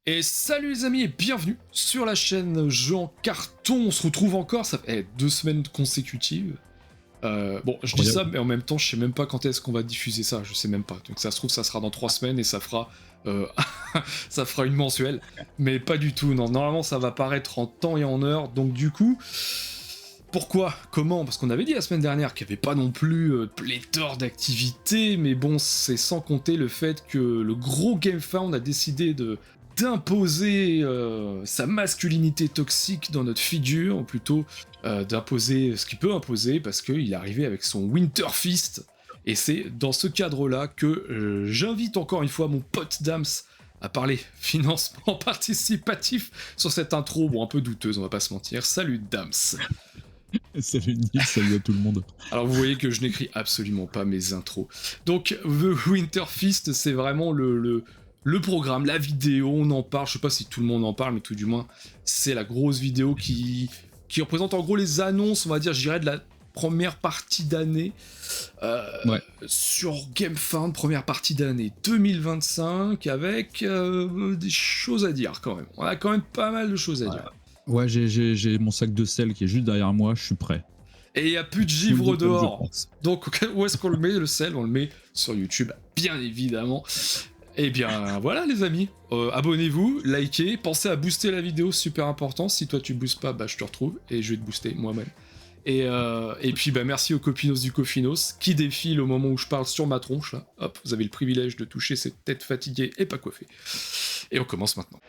Et salut les amis et bienvenue sur la chaîne Jeux en carton. On se retrouve encore, ça fait 2 semaines consécutives. Bon, je dis ça, mais en même temps, je sais même pas quand est-ce qu'on va diffuser ça, je sais même pas. Donc ça se trouve, ça sera dans 3 semaines et ça fera, ça fera une mensuelle. Mais pas du tout, non. Normalement, ça va paraître en temps et en heure. Donc du coup, pourquoi? Comment? Parce qu'on avait dit la semaine dernière qu'il n'y avait pas non plus pléthore d'activités, mais bon, c'est sans compter le fait que le gros GameFound a décidé d'imposer sa masculinité toxique dans notre figure, ou plutôt d'imposer ce qu'il peut imposer, parce qu'il est arrivé avec son Winter Fist, et c'est dans ce cadre-là que j'invite encore une fois mon pote Dams à parler financement participatif sur cette intro, bon un peu douteuse, on va pas se mentir. Salut Dams. Salut Nils, salut à tout le monde. Alors vous voyez que je n'écris absolument pas mes intros. Donc The Winter Fist, c'est vraiment le programme, la vidéo, on en parle, je sais pas si tout le monde en parle, mais tout du moins, c'est la grosse vidéo qui représente en gros les annonces, on va dire, je dirais, de la première partie d'année sur GameFound, première partie d'année 2025, avec des choses à dire quand même. On a quand même pas mal de choses à dire. Ouais, j'ai mon sac de sel qui est juste derrière moi, je suis prêt. Et il n'y a plus de givre dehors. Donc où est-ce qu'on le met, le sel? On le met sur YouTube, bien évidemment. Et bien voilà les amis, abonnez-vous, likez, pensez à booster la vidéo, super important. Si toi tu boostes pas, bah je te retrouve et je vais te booster moi-même. Et puis bah merci aux copinos du Cofinos qui défilent au moment où je parle sur ma tronche. Là. Hop, vous avez le privilège de toucher cette tête fatiguée et pas coiffée. Et on commence maintenant.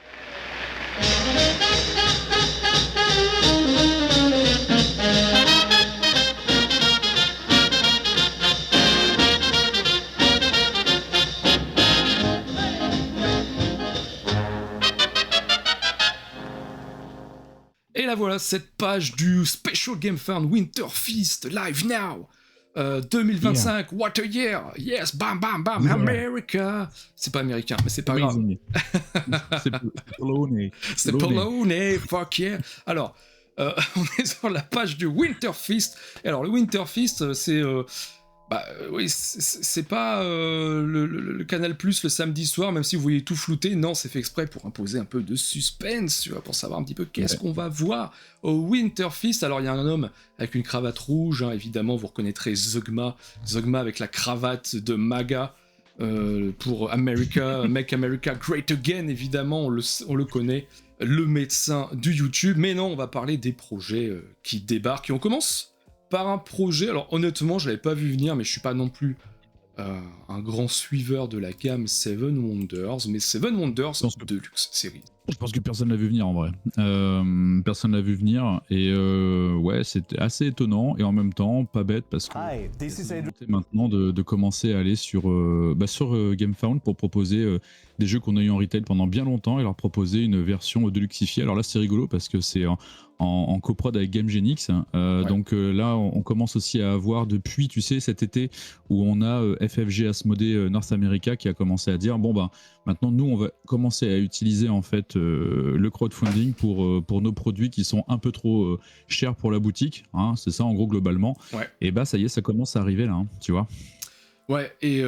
Et là voilà, cette page du Special GameFound Winter Feast Live Now 2025, yeah. What a year! Yes, bam bam bam, yeah. America! C'est pas américain, mais c'est pas grave. C'est Polonais. C'est Polonais, fuck yeah! Alors, on est sur la page du Winter Feast. Et alors, le Winter Feast, c'est... oui, c'est pas le Canal Plus le samedi soir, même si vous voyez tout flouter. Non, c'est fait exprès pour imposer un peu de suspense, tu vois, pour savoir un petit peu qu'est-ce qu'on va voir au Winter Feast. Alors, il y a un homme avec une cravate rouge, hein, évidemment, vous reconnaîtrez Zogma avec la cravate de MAGA pour America, Make America Great Again, évidemment, on le connaît, le médecin du YouTube. Mais non, on va parler des projets qui débarquent et on commence par un projet, alors honnêtement je l'avais pas vu venir, mais je suis pas non plus un grand suiveur de la gamme Seven Wonders, mais Seven Wonders Deluxe série. Je pense que personne l'a vu venir en vrai. Personne l'a vu venir et ouais, c'était assez étonnant et en même temps pas bête parce que c'est maintenant de commencer à aller sur GameFound pour proposer des jeux qu'on a eu en retail pendant bien longtemps et leur proposer une version deluxifiée. Alors là c'est rigolo parce que c'est en coprod avec GameGenix. Donc là, on commence aussi à avoir depuis, tu sais, cet été où on a FFG Asmodee North America qui a commencé à dire bon bah maintenant nous on va commencer à utiliser en fait le crowdfunding pour nos produits qui sont un peu trop chers pour la boutique. Hein, c'est ça en gros globalement. Ouais. Et bah ça y est, ça commence à arriver là, hein, tu vois. Ouais, et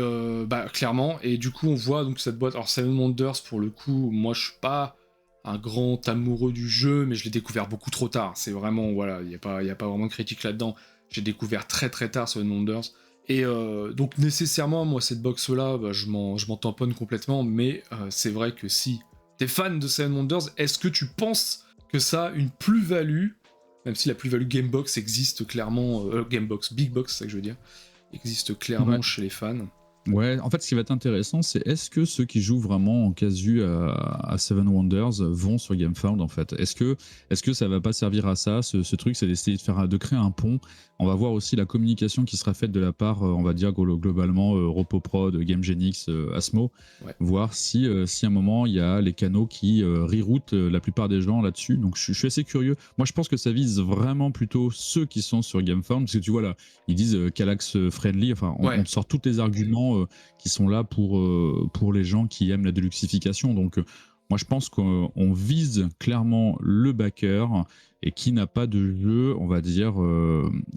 clairement. Et du coup, on voit donc cette boîte. Alors Seven Wonders pour le coup, moi je suis pas un grand amoureux du jeu, mais je l'ai découvert beaucoup trop tard. C'est vraiment, voilà, il y a pas vraiment de critique là-dedans. J'ai découvert très très tard Seven Wonders. Et donc nécessairement, moi cette box-là, bah, je m'en tamponne complètement, mais c'est vrai que si t'es fan de Seven Wonders, est-ce que tu penses que ça a une plus-value, même si la plus-value Gamebox existe clairement, Gamebox, Big Box, c'est ça que je veux dire, existe clairement chez les fans? Ouais, en fait, ce qui va être intéressant, c'est est-ce que ceux qui jouent vraiment en casu à Seven Wonders vont sur GameFound, en fait? Est-ce que ça va pas servir à ça, ce truc, c'est d'essayer de créer un pont? On va voir aussi la communication qui sera faite de la part, on va dire globalement, RopoProd, GameGenix, Asmo, voir si à un moment, il y a les canaux qui reroutent la plupart des gens là-dessus. Donc, je suis assez curieux. Moi, je pense que ça vise vraiment plutôt ceux qui sont sur GameFound, parce que tu vois là, ils disent Kallax friendly, enfin, on sort tous les arguments qui sont là pour les gens qui aiment la deluxification. Donc, moi, je pense qu'on vise clairement le backer et qui n'a pas de jeu, on va dire,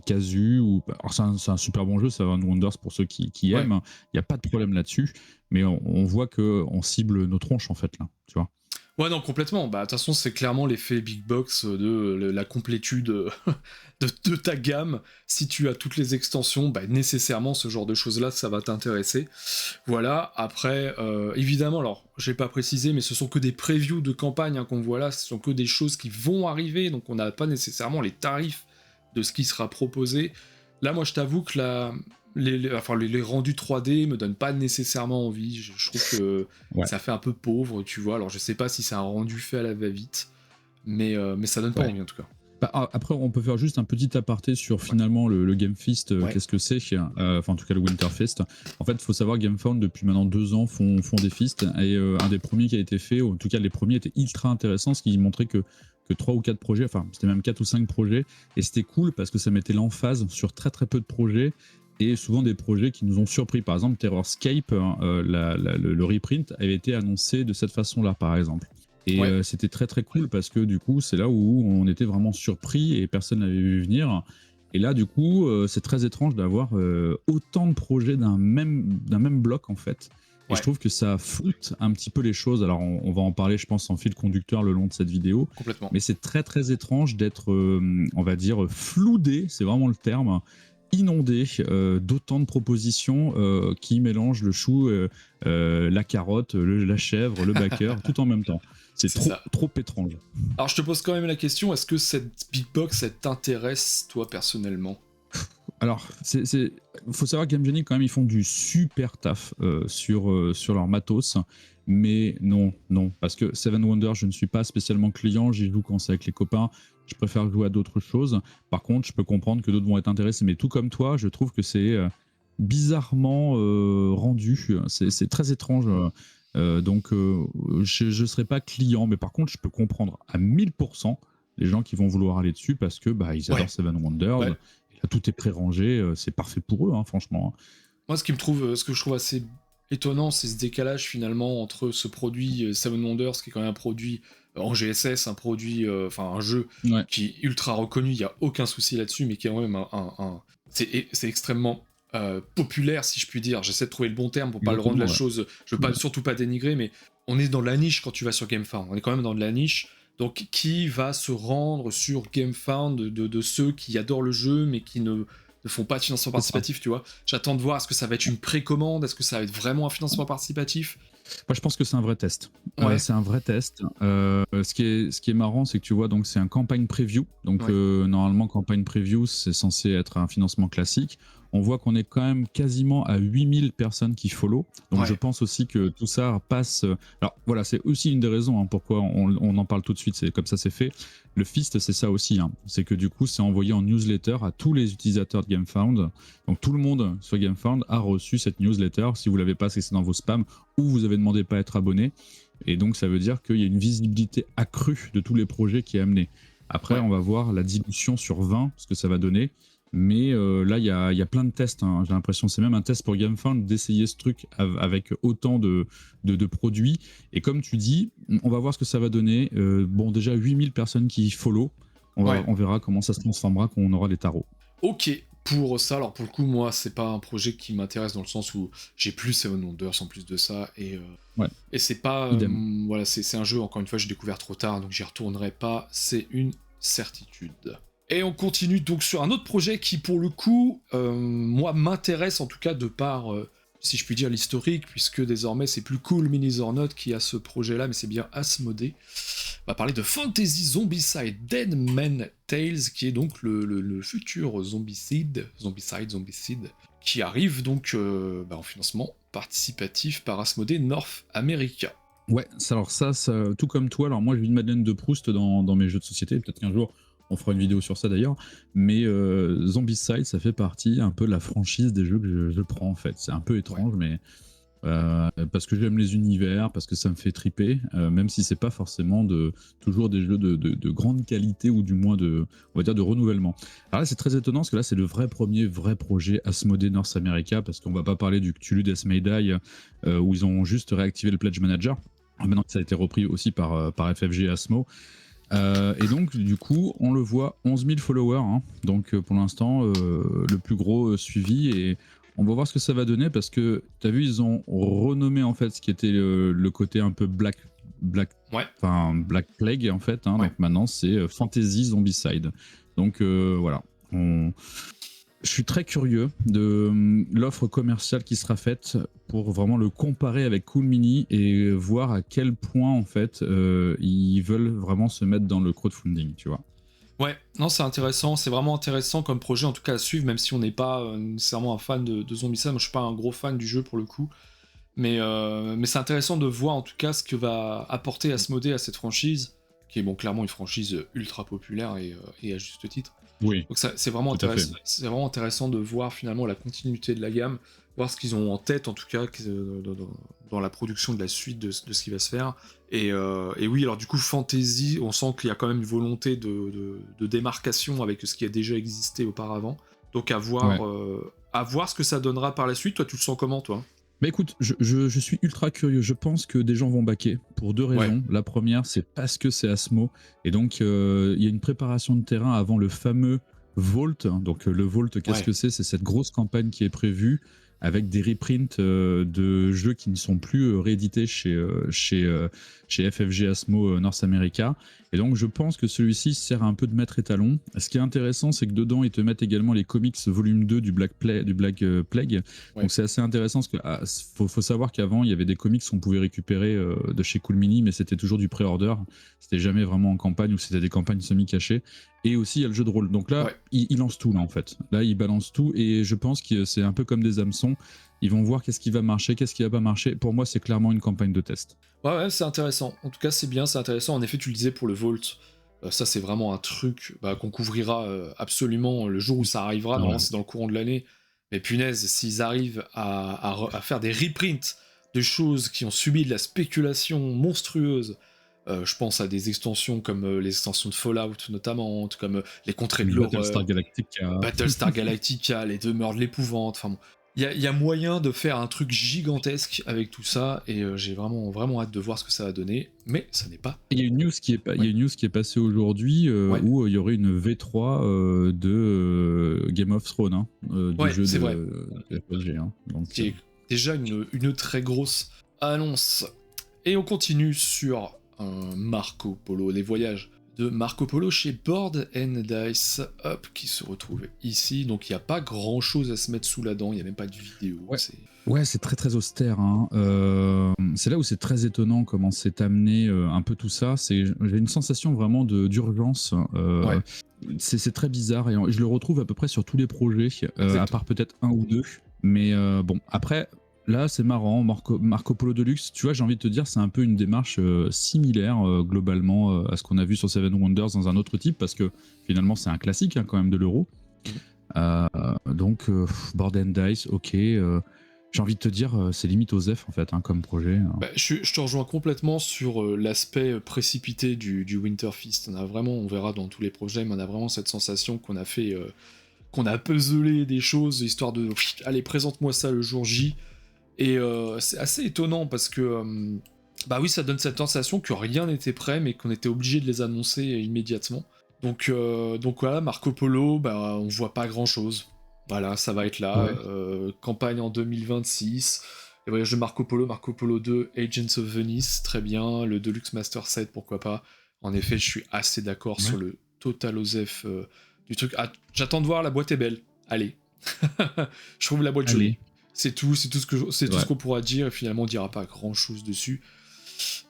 casu. Alors, c'est un super bon jeu, Seven Wonders, pour ceux qui aiment. Il n'y a pas de problème là-dessus. Mais on voit qu'on cible nos tronches, en fait, là. Tu vois. Ouais, non, complètement. Bah, de toute façon, c'est clairement l'effet big box de la complétude de ta gamme. Si tu as toutes les extensions, bah, nécessairement, ce genre de choses-là, ça va t'intéresser. Voilà, après, évidemment, alors, j'ai pas précisé, mais ce sont que des previews de campagne hein, qu'on voit là, ce sont que des choses qui vont arriver, donc on n'a pas nécessairement les tarifs de ce qui sera proposé. Là, moi, je t'avoue que les rendus 3D me donnent pas nécessairement envie. Je trouve que Ouais. ça fait un peu pauvre, tu vois. Alors, je sais pas si c'est un rendu fait à la va-vite, mais ça donne pas Ouais. envie en tout cas. Bah, après, on peut faire juste un petit aparté sur finalement le Game Fest, Ouais. qu'est-ce que c'est, enfin en tout cas le Winterfest. En fait, il faut savoir que GameFound depuis maintenant 2 ans font des fests et un des premiers qui a été fait, ou en tout cas les premiers étaient ultra intéressants, ce qui montrait que 3 ou 4 projets, enfin c'était même 4 ou 5 projets, et c'était cool parce que ça mettait l'emphase sur très très peu de projets et souvent des projets qui nous ont surpris. Par exemple, Terrorscape, le reprint avait été annoncé de cette façon-là, par exemple. Et Ouais. c'était très très cool parce que du coup, c'est là où on était vraiment surpris et personne n'avait vu venir. Et là, du coup, c'est très étrange d'avoir autant de projets d'un même bloc en fait. Et Ouais. je trouve que ça floute un petit peu les choses. Alors, on va en parler, je pense, en fil conducteur le long de cette vidéo. Complètement. Mais c'est très très étrange d'être, on va dire, floudé, c'est vraiment le terme, inondé d'autant de propositions qui mélangent le chou, la carotte, la chèvre, le backer, tout en même temps. C'est trop étrange. Alors je te pose quand même la question, est-ce que cette big box, elle t'intéresse toi personnellement? Alors, faut savoir que Game Genie, quand même, ils font du super taf sur leur matos. Mais non, parce que Seven Wonders, je ne suis pas spécialement client, j'y joue quand c'est avec les copains, je préfère jouer à d'autres choses. Par contre, je peux comprendre que d'autres vont être intéressés, mais tout comme toi, je trouve que c'est bizarrement rendu, c'est très étrange. Donc, je ne serai pas client, mais par contre, je peux comprendre à 1000% les gens qui vont vouloir aller dessus parce que ils adorent Seven Wonders. Ouais. Et là, tout est pré-rangé, c'est parfait pour eux, hein, franchement. Moi, ce que je trouve assez étonnant, c'est ce décalage finalement entre ce produit Seven Wonders, qui est quand même un produit en GSS, un produit, un jeu qui est ultra reconnu, il n'y a aucun souci là-dessus, mais qui est quand même c'est extrêmement populaire, si je puis dire. J'essaie de trouver le bon terme pour pas le rendre la chose. Je veux surtout pas dénigrer, mais on est dans la niche quand tu vas sur GameFound. On est quand même dans de la niche. Donc, qui va se rendre sur GameFound de ceux qui adorent le jeu, mais qui ne font pas de financement participatif, tu vois. J'attends de voir, est-ce que ça va être une précommande, est-ce que ça va être vraiment un financement participatif? Moi, je pense que c'est un vrai test. Ouais. C'est un vrai test. Ce qui est marrant, c'est que tu vois, donc c'est un campagne preview. Donc normalement, campagne preview, c'est censé être un financement classique. On voit qu'on est quand même quasiment à 8000 personnes qui follow. Donc je pense aussi que tout ça passe. Alors voilà, c'est aussi une des raisons pourquoi on en parle tout de suite. C'est comme ça, c'est fait. Le Fist, c'est ça aussi. C'est que du coup, c'est envoyé en newsletter à tous les utilisateurs de GameFound. Donc tout le monde sur GameFound a reçu cette newsletter. Si vous l'avez pas, c'est dans vos spams ou vous avez demandé pas à être abonné. Et donc ça veut dire qu'il y a une visibilité accrue de tous les projets qui est amené. Après, on va voir la dilution sur 20, ce que ça va donner. Mais là, il y a plein de tests. J'ai l'impression c'est même un test pour GameFound d'essayer ce truc avec autant de produits. Et comme tu dis, on va voir ce que ça va donner. Bon, déjà 8000 personnes qui follow. On verra comment ça se transformera quand on aura les tarots. Ok, pour ça, alors pour le coup, moi, c'est pas un projet qui m'intéresse dans le sens où j'ai plus Seven Wonders en plus de ça. Et c'est pas... voilà, c'est un jeu, encore une fois, j'ai découvert trop tard, donc j'y retournerai pas. C'est une certitude. Et on continue donc sur un autre projet qui, pour le coup, moi, m'intéresse en tout cas de par, si je puis dire, l'historique, puisque désormais c'est plus Cool Mini or Not qui a ce projet-là, mais c'est bien Asmodée. On va parler de Fantasy Zombicide Dead Man Tales, qui est donc le futur Zombicide, qui arrive donc en financement participatif par Asmodée North America. Ouais, alors ça, tout comme toi, alors moi je vis une Madeleine de Proust dans mes jeux de société, peut-être qu'un jour on fera une vidéo sur ça d'ailleurs, mais Zombicide, ça fait partie un peu de la franchise des jeux que je prends en fait. C'est un peu étrange, mais parce que j'aime les univers, parce que ça me fait triper, même si c'est pas forcément toujours des jeux de grande qualité ou du moins on va dire de renouvellement. Alors là, c'est très étonnant parce que là, c'est le premier projet Asmodée North America, parce qu'on va pas parler du Cthulhu Death May Die où ils ont juste réactivé le Pledge Manager. Maintenant, ça a été repris aussi par FFG et Asmo. Et donc, du coup, on le voit, 11 000 followers. Donc, pour l'instant, le plus gros suivi. Et on va voir ce que ça va donner parce que, tu as vu, ils ont renommé en fait ce qui était le côté un peu Black Ouais. Black Plague en fait. Hein, Ouais. Donc maintenant c'est Fantasy Zombicide. Donc voilà. Je suis très curieux de l'offre commerciale qui sera faite pour vraiment le comparer avec Cool Mini et voir à quel point en fait ils veulent vraiment se mettre dans le crowdfunding, tu vois. Ouais, non, c'est intéressant, c'est vraiment intéressant comme projet en tout cas à suivre, même si on n'est pas nécessairement un fan de Zombicide. Moi je suis pas un gros fan du jeu pour le coup, mais c'est intéressant de voir en tout cas ce que va apporter Asmodée à cette franchise, qui est bon clairement une franchise ultra populaire et à juste titre. Oui. Donc c'est vraiment intéressant. C'est vraiment intéressant de voir finalement la continuité de la gamme, voir ce qu'ils ont en tête en tout cas dans la production de la suite de ce qui va se faire. Et oui, alors du coup Fantasy, on sent qu'il y a quand même une volonté de démarcation avec ce qui a déjà existé auparavant. Donc à voir ce que ça donnera par la suite. Toi, tu le sens comment, toi ? Bah écoute, je suis ultra curieux. Je pense que des gens vont backer pour deux raisons. Ouais. La première, c'est parce que c'est Asmo. Et donc, il y a une préparation de terrain avant le fameux Vault. Donc, le Vault, qu'est-ce que c'est ? C'est cette grosse campagne qui est prévue avec des reprints de jeux qui ne sont plus réédités chez FFG Asmo North America. Et donc, je pense que celui-ci sert un peu de maître étalon. Ce qui est intéressant, c'est que dedans, ils te mettent également les comics volume 2 du Black Plague. Ouais. Donc, c'est assez intéressant parce qu'il faut savoir qu'avant, il y avait des comics qu'on pouvait récupérer de chez Cool Mini, mais c'était toujours du pré-order. C'était jamais vraiment en campagne ou c'était des campagnes semi-cachées. Et aussi, il y a le jeu de rôle. Donc là, il lance tout, là, en fait. Là, il balance tout. Et je pense que c'est un peu comme des hameçons. Ils vont voir qu'est-ce qui va marcher, qu'est-ce qui va pas marcher. Pour moi, c'est clairement une campagne de test. Ouais, c'est intéressant. En tout cas, c'est bien, c'est intéressant. En effet, tu le disais pour le Vault. Ça, c'est vraiment un truc qu'on couvrira absolument le jour où ça arrivera. Normalement, c'est dans le courant de l'année. Mais punaise, s'ils arrivent à faire des reprints de choses qui ont subi de la spéculation monstrueuse, je pense à des extensions comme les extensions de Fallout notamment, comme les contrées de l'horreur, Battlestar Galactica, les demeures de l'épouvante, enfin bon. Il y a moyen de faire un truc gigantesque avec tout ça, et j'ai vraiment hâte de voir ce que ça va donner, mais ça n'est pas... Il y a une news qui est passée aujourd'hui où il y aurait une V3 de Game of Thrones, du jeu de RPG. Donc, c'est déjà une très grosse annonce. Et on continue sur Marco Polo, les voyages de Marco Polo chez Board & Dice, qui se retrouve ici. Donc il n'y a pas grand chose à se mettre sous la dent, il n'y a même pas de vidéo. Ouais, c'est très très austère. C'est là où c'est très étonnant comment c'est amené un peu tout ça. J'ai une sensation vraiment d'urgence. C'est très bizarre et je le retrouve à peu près sur tous les projets, à part peut-être un ou deux. Mais bon, après... Là, c'est marrant, Marco Polo Deluxe, tu vois, j'ai envie de te dire, c'est un peu une démarche similaire globalement à ce qu'on a vu sur Seven Wonders dans un autre type, parce que finalement, c'est un classique quand même de l'euro. Donc, Board & Dice, ok. J'ai envie de te dire, c'est limite OSEF en fait, comme projet. Je te rejoins complètement sur l'aspect précipité du Winter Feast. On verra dans tous les projets, mais on a vraiment cette sensation qu'on a fait... qu'on a puzzlé des choses, histoire de... allez, présente-moi ça le jour J. Et c'est assez étonnant parce que oui, ça donne cette sensation que rien n'était prêt mais qu'on était obligé de les annoncer immédiatement. Donc voilà, Marco Polo, on voit pas grand chose. Voilà, ça va être là. Campagne en 2026. Les voyages de Marco Polo 2, Agents of Venice, très bien. Le Deluxe Master Set, pourquoi pas. En effet, je suis assez d'accord sur le total OSEF du truc. Ah, j'attends de voir, la boîte est belle. Allez. Je trouve la boîte jolie. C'est tout ce qu'on pourra dire, et finalement on dira pas grand chose dessus.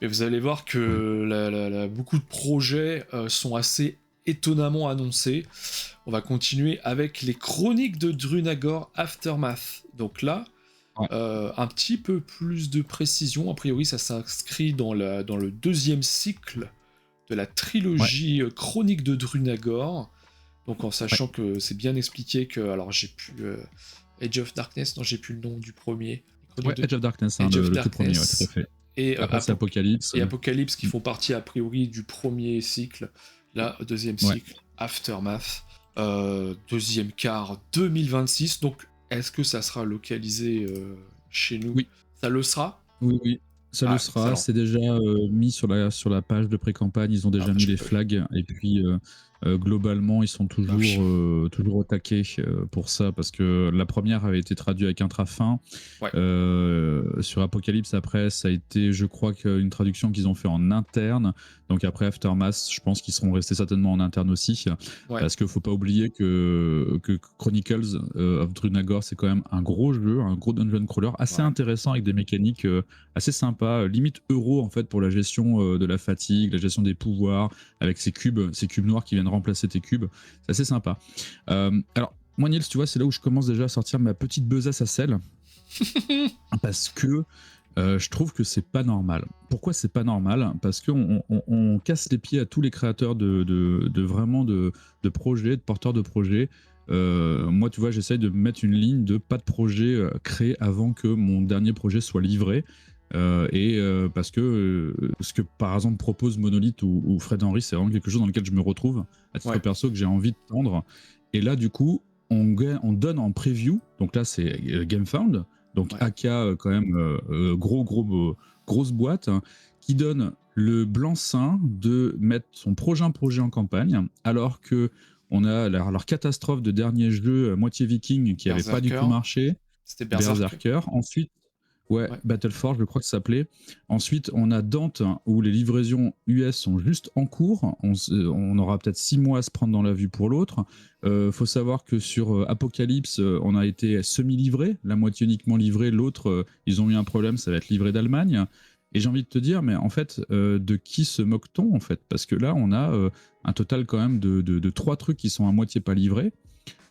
Mais vous allez voir que beaucoup de projets sont assez étonnamment annoncés. On va continuer avec les chroniques de Drunagor Aftermath. Donc là, un petit peu plus de précision. A priori, ça s'inscrit dans le deuxième cycle de la trilogie chronique de Drunagor. Donc en sachant que c'est bien expliqué que... Alors j'ai plus... Age of Darkness, non, j'ai plus le nom du premier. Age of Darkness, le tout premier, tout à fait. Et après, c'est Apocalypse. Et Apocalypse qui font partie a priori du premier cycle. Là, deuxième cycle, Aftermath. Deuxième quart 2026. Donc, est-ce que ça sera localisé chez nous ? Oui. Ça le sera ? Oui. Ça le sera. C'est déjà mis sur la page de pré-campagne. Ils ont déjà mis les flags. Et puis, Globalement, ils sont Ah oui. toujours au taquet pour ça, parce que la première avait été traduite avec un Trafin. Ouais. Sur Apocalypse, après, ça a été, je crois, une traduction qu'ils ont fait en interne. Donc après Aftermath, je pense qu'ils seront restés certainement en interne aussi. Ouais. Parce qu'il ne faut pas oublier que Chronicles of Drunagor, c'est quand même un gros jeu, un gros dungeon crawler assez Ouais. intéressant avec des mécaniques assez sympas, limite euro en fait pour la gestion de la fatigue, la gestion des pouvoirs, avec ces cubes noirs qui viennent remplacer tes cubes. C'est assez sympa. Alors, moi, Niels, tu vois, c'est là où je commence déjà à sortir ma petite besace à sel. Parce que je trouve que c'est pas normal. Pourquoi c'est pas normal? Parce qu'on casse les pieds à tous les créateurs de projets, de porteurs de projets. Moi, tu vois, j'essaye de mettre une ligne de pas de projet créé avant que mon dernier projet soit livré. Parce que ce que par exemple propose Monolith ou Fred Henry, c'est vraiment quelque chose dans lequel je me retrouve à titre perso, que j'ai envie de tendre. Et là, du coup, on donne en preview, donc là c'est GameFound, donc AK quand même grosse boîte, hein, qui donne le blanc-seing de mettre son prochain projet en campagne, alors que on a leur catastrophe de dernier jeu moitié viking qui n'avait pas du tout marché. C'était Berserker. Ensuite, Battleforge, je crois que ça s'appelait. Ensuite, on a Dante, où les livraisons US sont juste en cours. On aura peut-être 6 mois à se prendre dans la vue pour l'autre. Faut savoir que sur Apocalypse, on a été semi-livré, la moitié uniquement livrée, l'autre, ils ont eu un problème, ça va être livré d'Allemagne. Et j'ai envie de te dire, mais en fait, de qui se moque-t-on en fait? Parce que là, on a un total quand même de 3 trucs qui sont à moitié pas livrés.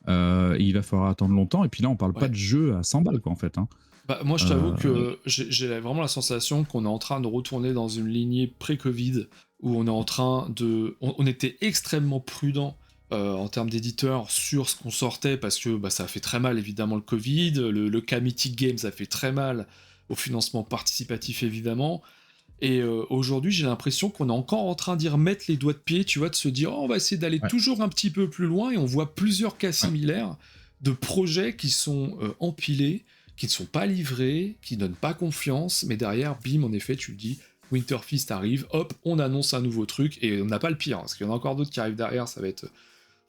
Et il va falloir attendre longtemps. Et puis là, on parle pas de jeu à 100 balles, quoi, en fait. Hein. Bah, moi, je t'avoue que j'ai vraiment la sensation qu'on est en train de retourner dans une lignée pré-Covid, où on est en train de... On était extrêmement prudent en termes d'éditeurs sur ce qu'on sortait, parce que bah, ça a fait très mal, évidemment, le Covid, le cas Mythic Games a fait très mal au financement participatif, évidemment, et aujourd'hui, j'ai l'impression qu'on est encore en train d'y remettre les doigts de pied, tu vois, de se dire, oh, on va essayer d'aller toujours un petit peu plus loin, et on voit plusieurs cas similaires de projets qui sont empilés, qui ne sont pas livrés, qui donnent pas confiance, mais derrière, bim, en effet, tu le dis, Winterfist arrive, hop, on annonce un nouveau truc, et on n'a pas le pire, hein, parce qu'il y en a encore d'autres qui arrivent derrière, ça va être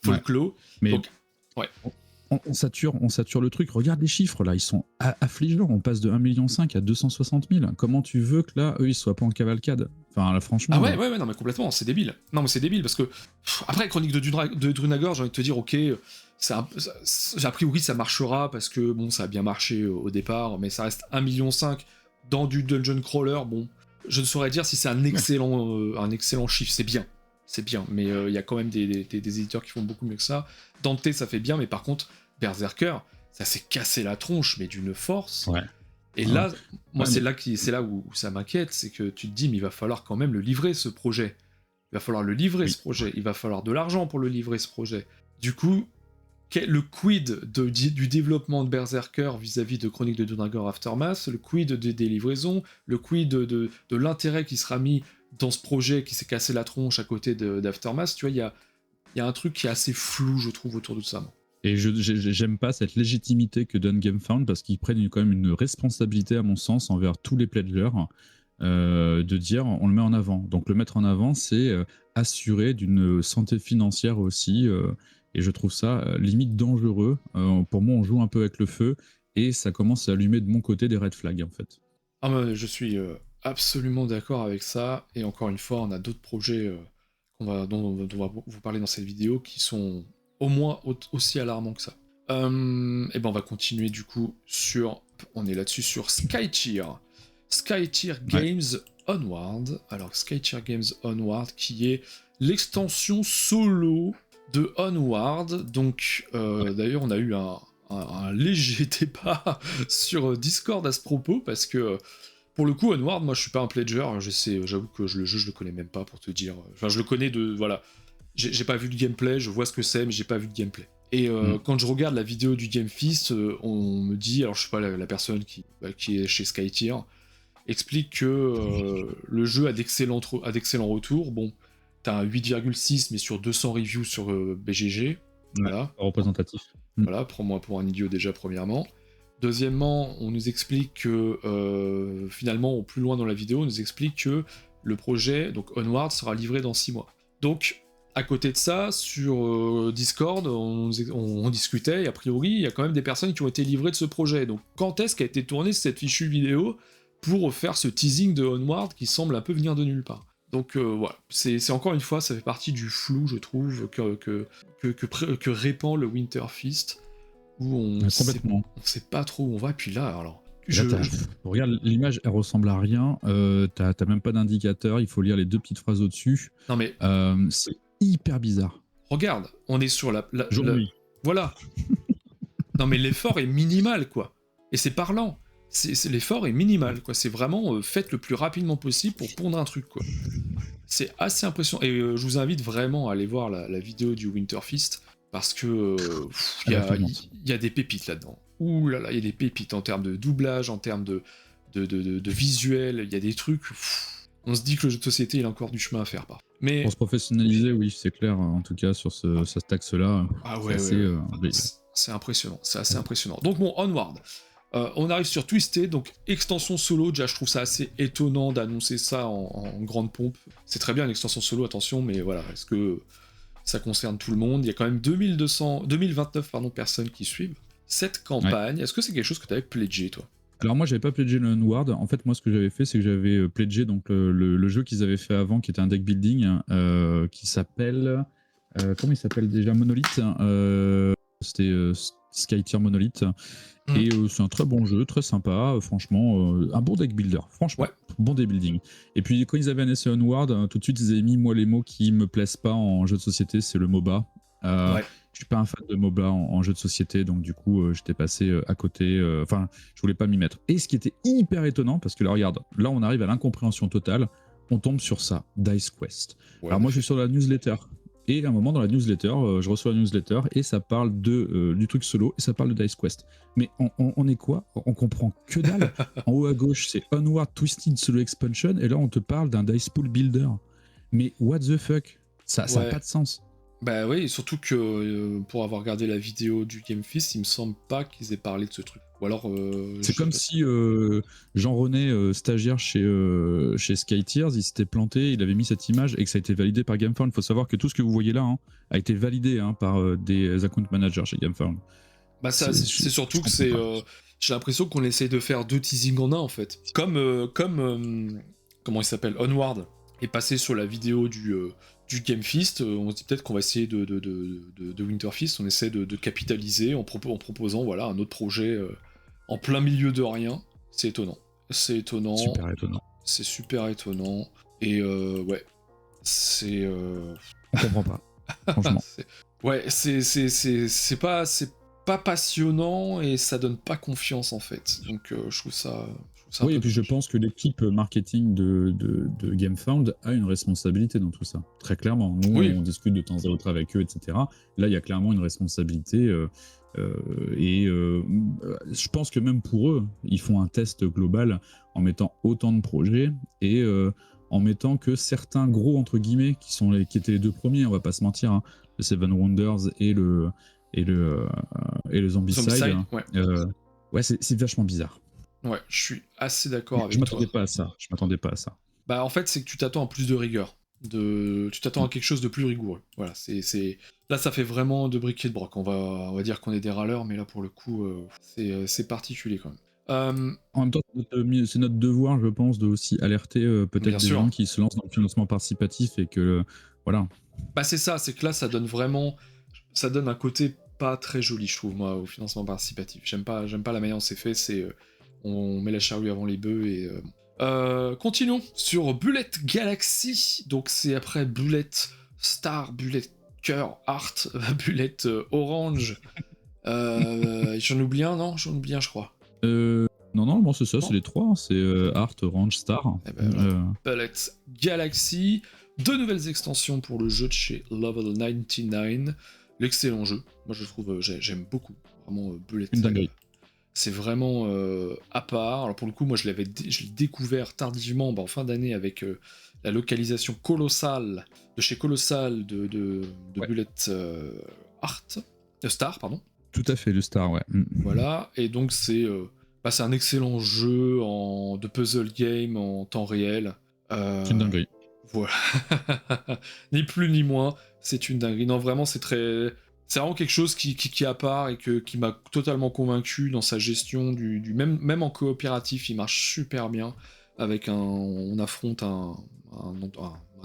folklore. Mais donc, on sature le truc. Regarde les chiffres, là, ils sont affligeants. On passe de 1,5 million à 260 000. Comment tu veux que là, eux, ils soient pas en cavalcade? Enfin, là, franchement... Ah ouais, non, mais complètement, c'est débile. Non, mais c'est débile, parce que, après, Chronique de Drunagor, j'ai envie de te dire, ok, a priori, ça marchera, parce que, bon, ça a bien marché au départ, mais ça reste 1,5 million dans du dungeon crawler, bon, je ne saurais dire si c'est un excellent chiffre, c'est bien, mais il y a quand même des éditeurs qui font beaucoup mieux que ça. Dante, ça fait bien, mais par contre, Berserker, ça s'est cassé la tronche, mais d'une force. Et là, moi, c'est là où ça m'inquiète, c'est que tu te dis, mais il va falloir quand même le livrer, ce projet. Il va falloir le livrer, ce projet. Il va falloir de l'argent pour le livrer, ce projet. Du coup, le quid du développement de Berserker vis-à-vis de Chronique de Drunagor Aftermath, le quid des livraisons, le quid de l'intérêt qui sera mis dans ce projet qui s'est cassé la tronche à côté d'Aftermath, tu vois, il y a un truc qui est assez flou, je trouve, autour de ça. Et j'aime pas cette légitimité que donne GameFound, parce qu'ils prennent quand même une responsabilité, à mon sens, envers tous les pledgers, de dire on le met en avant. Donc le mettre en avant, c'est assurer d'une santé financière aussi, et je trouve ça limite dangereux. Pour moi, on joue un peu avec le feu, et ça commence à allumer de mon côté des red flags, en fait. Ah, mais je suis absolument d'accord avec ça, et encore une fois, on a d'autres projets dont on va vous parler dans cette vidéo qui sont au moins aussi alarmants que ça. Et ben on va continuer du coup on est là-dessus sur Skytier Games Onward. Alors Skytier Games Onward qui est l'extension solo de Onward. Donc d'ailleurs on a eu un léger débat sur Discord à ce propos, parce que pour le coup, Onward, moi je suis pas un pledger, j'avoue que le jeu je le connais même pas, pour te dire. Enfin, je le connais voilà. J'ai pas vu de gameplay, je vois ce que c'est, mais j'ai pas vu de gameplay. Et quand je regarde la vidéo du Game Fist, on me dit, alors je sais pas, la personne qui est chez Skytier, explique que le jeu a d'excellents retours. Bon, t'as un 8,6, mais sur 200 reviews sur BGG. Voilà. Représentatif. Voilà, prends-moi pour un idiot déjà, premièrement. Deuxièmement, on nous explique que, finalement, plus loin dans la vidéo, on nous explique que le projet, donc Onward, sera livré dans 6 mois. Donc, à côté de ça, sur Discord, on discutait, et a priori, il y a quand même des personnes qui ont été livrées de ce projet. Donc, quand est-ce qu'a été tournée cette fichue vidéo pour faire ce teasing de Onward qui semble un peu venir de nulle part? Donc, voilà, c'est encore une fois, ça fait partie du flou, je trouve, que répand le Winter Fist, où on sait pas trop où on va, et puis là, alors... Regarde, l'image, elle ressemble à rien. T'as même pas d'indicateur. Il faut lire les 2 petites phrases au-dessus. Non mais... c'est hyper bizarre. Regarde, on est sur Jour-nuit. Voilà. Non mais l'effort est minimal, quoi. Et c'est parlant. L'effort est minimal, quoi. C'est vraiment fait le plus rapidement possible pour pondre un truc, quoi. C'est assez impressionnant. Et je vous invite vraiment à aller voir la vidéo du Winter Fist, parce que il y a des pépites là-dedans. Ouh là là, il y a des pépites en termes de doublage, en termes de visuel, il y a des trucs... on se dit que le jeu de société, il a encore du chemin à faire, mais... Pour se professionnaliser, oui, c'est clair, en tout cas, sur cet axe-là. Ah ouais, c'est impressionnant, c'est assez impressionnant. Donc bon, Onward. On arrive sur Twisted, donc extension solo. Déjà, je trouve ça assez étonnant d'annoncer ça en grande pompe. C'est très bien l'extension solo, attention, mais voilà, est-ce que ça concerne tout le monde? Il y a quand même 2029 personnes qui suivent cette campagne. Ouais. Est-ce que c'est quelque chose que tu avais pledgé, toi? Alors moi, j'avais pas pledgé le Onward. En fait, moi, ce que j'avais fait, c'est que j'avais pledgé donc le jeu qu'ils avaient fait avant, qui était un deck building, qui s'appelle... comment il s'appelle déjà? Monolith. C'était Skytier Monolith. Et c'est un très bon jeu, très sympa, franchement, un bon deck builder, franchement, bon deck building. Et puis quand ils avaient annoncé Onward, tout de suite ils avaient mis moi les mots qui me plaisent pas en jeu de société, c'est le MOBA. Je suis pas un fan de MOBA en jeu de société, donc du coup j'étais passé à côté, enfin je voulais pas m'y mettre. Et ce qui était hyper étonnant, parce que là regarde, là on arrive à l'incompréhension totale, on tombe sur ça, Dice Quest. Alors moi je suis sur la newsletter. Et à un moment dans la newsletter, je reçois la newsletter et ça parle du truc solo et ça parle de Dice Quest. Mais on est quoi? On comprend que dalle. En haut à gauche, c'est Onward Twisted Solo Expansion et là on te parle d'un Dice Pool Builder. Mais what the fuck? Ça n'a pas de sens. Bah oui, surtout que pour avoir regardé la vidéo du Game Fist, il me semble pas qu'ils aient parlé de ce truc. Ou alors... c'est comme si Jean-René, stagiaire chez Skytiers, il s'était planté, il avait mis cette image et que ça a été validé par GameFound. Il faut savoir que tout ce que vous voyez là a été validé par des account managers chez GameFound. Bah ça, c'est surtout que c'est... j'ai l'impression qu'on essaie de faire 2 teasings en un, en fait. Comme comment il s'appelle, Onward est passé sur la vidéo du Game Fist, on se dit peut-être qu'on va essayer de Winter Fist, on essaie de capitaliser en proposant voilà, un autre projet en plein milieu de rien. C'est étonnant. C'est étonnant. Super étonnant. C'est super étonnant. Et ouais, c'est... On comprend pas, franchement. Ouais, c'est pas passionnant et ça donne pas confiance en fait. Donc je trouve ça... Oui, et puis je pense que l'équipe marketing de GameFound a une responsabilité dans tout ça, très clairement. Nous, on discute de temps à autre avec eux, etc. Là, il y a clairement une responsabilité. Je pense que même pour eux, ils font un test global en mettant autant de projets et en mettant que certains gros, entre guillemets, qui étaient les 2 premiers, on va pas se mentir, hein, le Seven Wonders et le Zombicide. Ouais, c'est vachement bizarre. Ouais, je suis assez d'accord avec toi. Je m'attendais pas à ça. Bah en fait, c'est que tu t'attends à plus de rigueur. Tu t'attends à quelque chose de plus rigoureux. Voilà, là ça fait vraiment de briques et de broc. On va dire qu'on est des râleurs, mais là pour le coup, c'est particulier quand même. En même temps, c'est notre devoir, je pense, de aussi alerter peut-être des gens qui se lancent dans le financement participatif et que voilà. Bah c'est ça, c'est que là ça donne un côté pas très joli, je trouve, moi, au financement participatif. J'aime pas la manière dont c'est fait, on met la charrue avant les bœufs et... continuons sur Bullet Galaxy, donc c'est après Bullet Star, Bullet Cœur, Art, Bullet Orange, j'en oublie un, non? J'en oublie un, je crois. Non, bon, c'est ça, c'est les 3, hein, c'est Art, Orange, Star. Bullet Galaxy, 2 nouvelles extensions pour le jeu de chez Level 99, l'excellent jeu, moi je trouve, j'aime beaucoup, vraiment Bullet Galaxy. C'est vraiment à part. Alors pour le coup, moi je l'ai découvert tardivement en fin d'année avec la localisation colossale de chez Colossal de Bullet Star, pardon. Tout à fait, le Star, ouais. Voilà, et donc c'est un excellent jeu de puzzle game en temps réel. C'est une dinguerie. Voilà. Ni plus ni moins. C'est une dinguerie. Non, vraiment, c'est vraiment quelque chose qui est à part et qui m'a totalement convaincu dans sa gestion même en coopératif, il marche super bien. On affronte un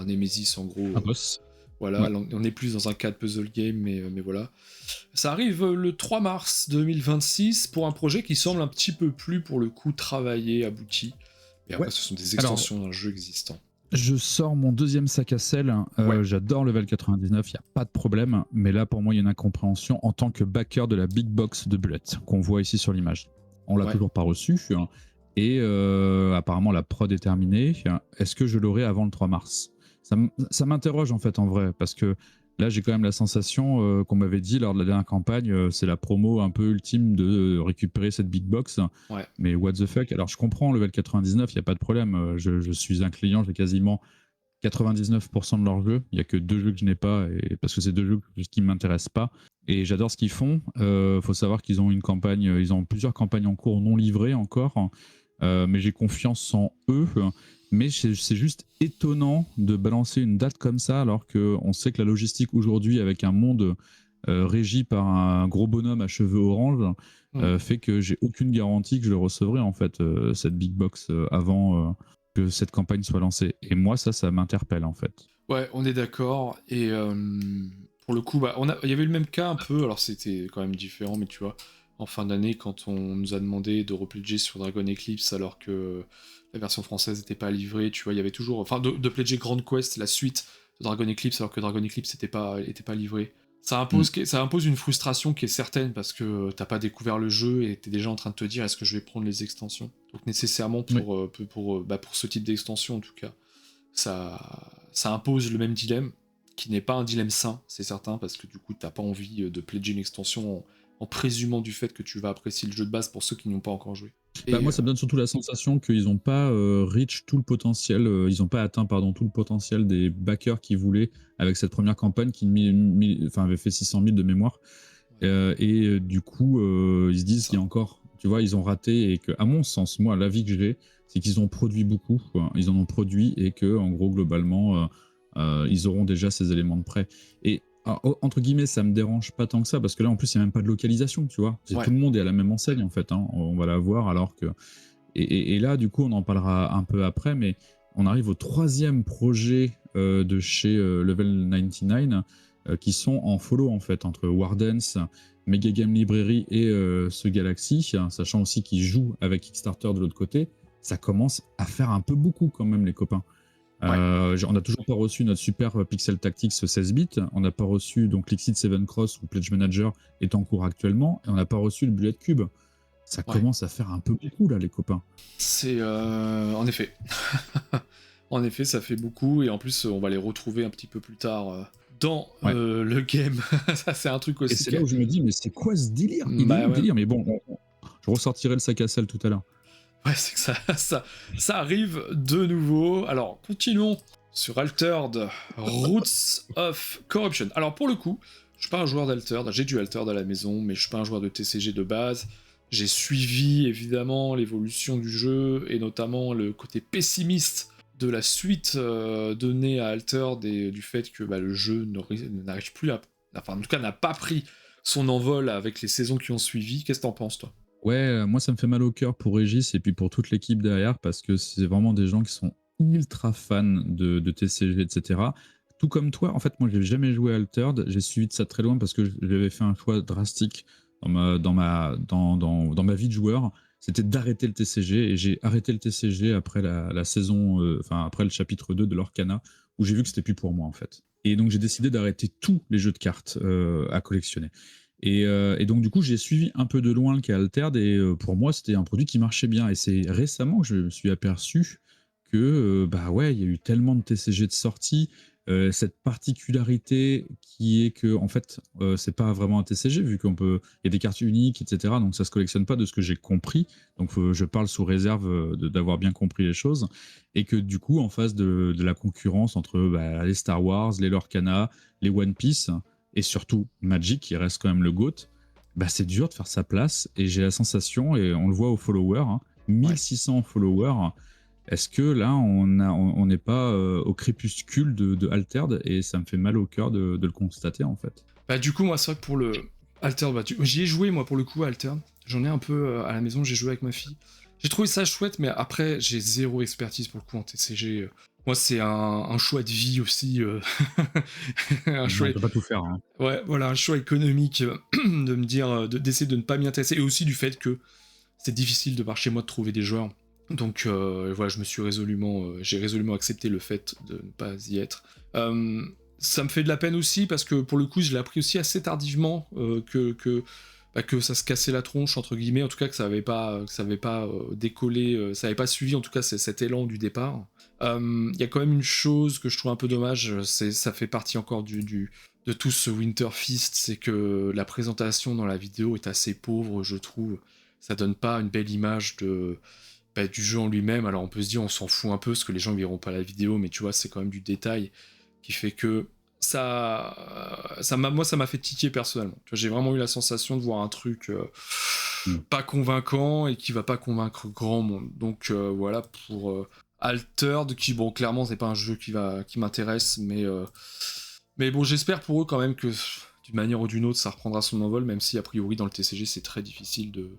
Nemesis en gros. Un boss. Voilà, on est plus dans un cadre puzzle game, mais voilà. Ça arrive le 3 mars 2026 pour un projet qui semble un petit peu plus, pour le coup, travaillé, abouti. Et après, ce sont des extensions d'un jeu existant. Je sors mon deuxième sac à sel. J'adore Level 99, il n'y a pas de problème. Mais là, pour moi, il y a une incompréhension en tant que backer de la big box de Bullet qu'on voit ici sur l'image. On l'a toujours pas reçu. Et apparemment, la prod est terminée. Est-ce que je l'aurai avant le 3 mars ? Ça m'interroge en fait, en vrai, parce que là, j'ai quand même la sensation qu'on m'avait dit lors de la dernière campagne, c'est la promo un peu ultime de récupérer cette big box. Ouais. Mais what the fuck ? Alors, je comprends, level 99, il n'y a pas de problème. Je suis un client, j'ai quasiment 99% de leurs jeux. Il n'y a que 2 jeux que je n'ai pas, parce que c'est 2 jeux qui ne m'intéressent pas. Et j'adore ce qu'ils font. Faut savoir qu'ils ont ils ont plusieurs campagnes en cours non livrées encore. Mais j'ai confiance en eux. Mais c'est juste étonnant de balancer une date comme ça, alors qu'on sait que la logistique aujourd'hui, avec un monde régi par un gros bonhomme à cheveux orange, fait que j'ai aucune garantie que je le recevrai, en fait, cette big box, avant que cette campagne soit lancée. Et moi, ça m'interpelle, en fait. Ouais, on est d'accord. Et pour le coup, il y avait eu le même cas un peu, alors c'était quand même différent, mais tu vois, en fin d'année, quand on nous a demandé de repledger sur Dragon Eclipse alors que la version française n'était pas livrée, tu vois, il y avait toujours... Enfin, de pledger Grand Quest, la suite de Dragon Eclipse, alors que Dragon Eclipse n'était pas livré. Ça impose une frustration qui est certaine, parce que t'as pas découvert le jeu et t'es déjà en train de te dire est-ce que je vais prendre les extensions. Donc nécessairement, pour ce type d'extension en tout cas, ça impose le même dilemme, qui n'est pas un dilemme sain, c'est certain, parce que du coup t'as pas envie de pledger une extension en présumant du fait que tu vas apprécier le jeu de base pour ceux qui n'y ont pas encore joué. Moi, ça me donne surtout la sensation qu'ils n'ont pas reach tout le potentiel, ils n'ont pas atteint tout le potentiel des backers qu'ils voulaient avec cette première campagne qui avait fait 600 000 de mémoire. Du coup, ils se disent qu'il y a encore, tu vois, ils ont raté, et que, à mon sens, moi, l'avis que j'ai, c'est qu'ils ont produit beaucoup, quoi. Ils en ont produit, et que, en gros, globalement, ils auront déjà ces éléments de prêt. Et entre guillemets, ça me dérange pas tant que ça, parce que là, en plus, il n'y a même pas de localisation, tu vois. Tout le monde est à la même enseigne, en fait. On va la voir, alors que... Et là, du coup, on en parlera un peu après, mais on arrive au 3e projet de chez Level 99, qui sont en follow, en fait, entre Wardens, Mega Game Library et ce Galaxy, sachant aussi qu'ils jouent avec Kickstarter de l'autre côté. Ça commence à faire un peu beaucoup, quand même, les copains. On n'a toujours pas reçu notre super Pixel Tactics 16 bits, on n'a pas reçu donc Lixit 7 Cross, ou Pledge Manager est en cours actuellement, et on n'a pas reçu le Bullet Cube. Ça commence à faire un peu beaucoup, là, les copains. C'est en effet. En effet, ça fait beaucoup, et en plus, on va les retrouver un petit peu plus tard dans le game. Ça, c'est un truc aussi. Et c'est là où je me dis, mais c'est quoi ce délire ? Délire, mais bon, je ressortirai le sac à sel tout à l'heure. Ouais, c'est que ça arrive de nouveau. Alors, continuons sur Altered Roots of Corruption. Alors, pour le coup, je suis pas un joueur d'Altered. J'ai du Altered à la maison, mais je suis pas un joueur de TCG de base. J'ai suivi, évidemment, l'évolution du jeu, et notamment le côté pessimiste de la suite donnée à Altered, et du fait que le jeu n'arrive plus à... Enfin, en tout cas, n'a pas pris son envol avec les saisons qui ont suivi. Qu'est-ce que t'en penses, toi ? Ouais, moi ça me fait mal au cœur pour Régis et puis pour toute l'équipe derrière, parce que c'est vraiment des gens qui sont ultra fans de TCG, etc. Tout comme toi, en fait, moi j'ai jamais joué à Altered, j'ai suivi de ça très loin parce que j'avais fait un choix drastique dans ma vie de joueur, c'était d'arrêter le TCG, et j'ai arrêté le TCG après la saison, après le chapitre 2 de l'Orcana, où j'ai vu que c'était plus pour moi, en fait. Et donc j'ai décidé d'arrêter tous les jeux de cartes à collectionner. Et donc du coup j'ai suivi un peu de loin le cas Altered, et pour moi c'était un produit qui marchait bien, et c'est récemment que je me suis aperçu que il y a eu tellement de TCG de sortie, cette particularité qui est que en fait c'est pas vraiment un TCG, vu il y a des cartes uniques, etc., donc ça se collectionne pas, de ce que j'ai compris, donc je parle sous réserve d'avoir bien compris les choses, et que du coup en face de la concurrence entre les Star Wars, les Lorcana, les One Piece, et surtout Magic, qui reste quand même le GOAT, c'est dur de faire sa place, et j'ai la sensation, et on le voit aux followers, 1600 followers, Est-ce que là, on n'est pas au crépuscule de Altered, et ça me fait mal au cœur de le constater en fait. Bah du coup moi c'est vrai que pour le Altered, j'y ai joué moi pour le coup à Altered. J'en ai un peu à la maison, j'ai joué avec ma fille. J'ai trouvé ça chouette, mais après j'ai zéro expertise pour le coup en TCG. Moi c'est un choix de vie aussi, un On choix. ne peut pas tout faire. Hein. Ouais, voilà, un choix économique de me dire, d'essayer de ne pas m'y intéresser, et aussi du fait que c'est difficile de par chez moi de trouver des joueurs. Donc voilà, j'ai résolument accepté le fait de ne pas y être. Ça me fait de la peine aussi parce que pour le coup, je l'ai appris aussi assez tardivement que ça se cassait la tronche entre guillemets, en tout cas que ça avait pas décollé, ça avait pas suivi en tout cas cet élan du départ. Il y a quand même une chose que je trouve un peu dommage, ça fait partie encore de tout ce Winter Feast, c'est que la présentation dans la vidéo est assez pauvre, je trouve. Ça donne pas une belle image du jeu en lui-même. Alors on peut se dire on s'en fout un peu parce que les gens verront pas la vidéo, mais tu vois c'est quand même du détail qui fait que moi ça m'a fait tiquer personnellement. Tu vois, j'ai vraiment eu la sensation de voir un truc pas convaincant et qui va pas convaincre grand monde. Donc voilà pour Altered, qui bon clairement c'est pas un jeu qui m'intéresse, mais bon j'espère pour eux quand même que d'une manière ou d'une autre ça reprendra son envol, même si a priori dans le TCG c'est très difficile de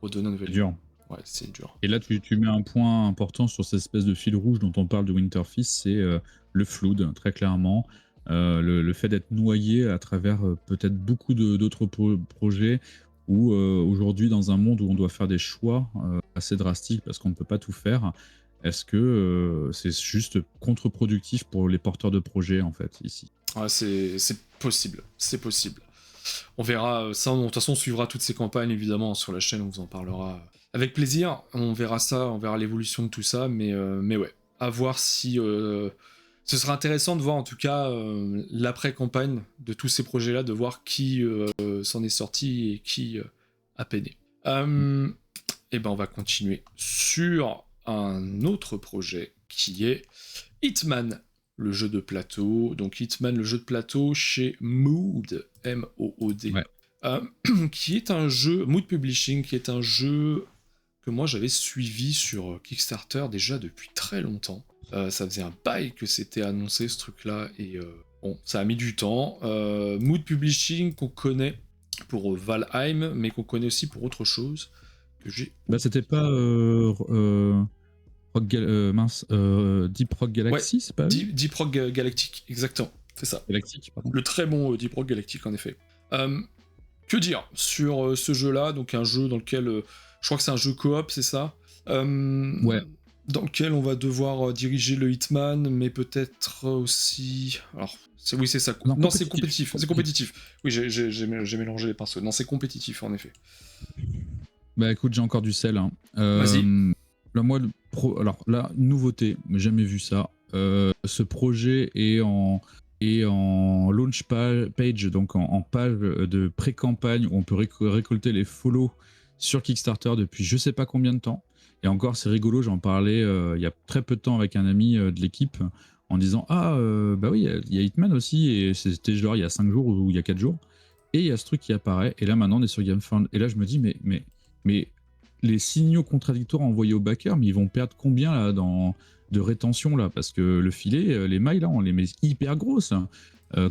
redonner un nouvel. C'est dur. Ouais, c'est dur. Et là, tu mets un point important sur cette espèce de fil rouge dont on parle de Winterfist, c'est le flood, très clairement. Le fait d'être noyé à travers peut-être beaucoup d'autres projets, où aujourd'hui, dans un monde où on doit faire des choix assez drastiques parce qu'on ne peut pas tout faire, est-ce que c'est juste contre-productif pour les porteurs de projets, en fait, ici? Ouais, c'est possible, c'est possible. On verra ça, de toute façon on suivra toutes ces campagnes évidemment sur la chaîne, on vous en parlera avec plaisir, on verra ça, on verra l'évolution de tout ça, mais ouais, à voir si... ce sera intéressant de voir en tout cas l'après-campagne de tous ces projets-là, de voir qui s'en est sorti et qui a peiné. Et ben on va continuer sur un autre projet qui est Hitman, le jeu de plateau. Donc Hitman, le jeu de plateau chez Mood, M-O-O-D, ouais. Qui est un jeu, Mood Publishing, qui est un jeu que moi j'avais suivi sur Kickstarter déjà depuis très longtemps. Ça faisait un bail que c'était annoncé ce truc-là, et bon, ça a mis du temps. Mood Publishing qu'on connaît pour Valheim, mais qu'on connaît aussi pour autre chose que j'ai... Bah c'était pas... Deep Rock Galaxy, ouais, c'est pas Deep Rock Galactic, exactement, c'est ça. Galactic, pardon. Le très bon Deep Rock Galactic, en effet. Que dire sur ce jeu-là? Donc un jeu dans lequel... je crois que c'est un jeu coop, c'est ça? Ouais. Dans lequel on va devoir diriger le Hitman, mais peut-être aussi... Alors, oui, c'est ça. Non, c'est compétitif. C'est compétitif. Oui, j'ai mélangé les pinceaux. Non, c'est compétitif, en effet. Bah écoute, j'ai encore du sel. Hein. Vas-y. Là, moi, alors là, nouveauté, mais jamais vu ça. Ce projet est en launch page, donc en page de pré-campagne où on peut récolter les follow sur Kickstarter depuis je sais pas combien de temps. Et encore, c'est rigolo, j'en parlais il y a très peu de temps avec un ami de l'équipe en disant bah oui, il y a Hitman aussi, et c'était genre il y a 5 jours ou il y a 4 jours. Et il y a ce truc qui apparaît, et là maintenant on est sur GameFound. Et là je me dis, mais les signaux contradictoires envoyés aux backers, mais ils vont perdre combien là de rétention là, parce que le filet, les mailles là, on les met hyper grosses.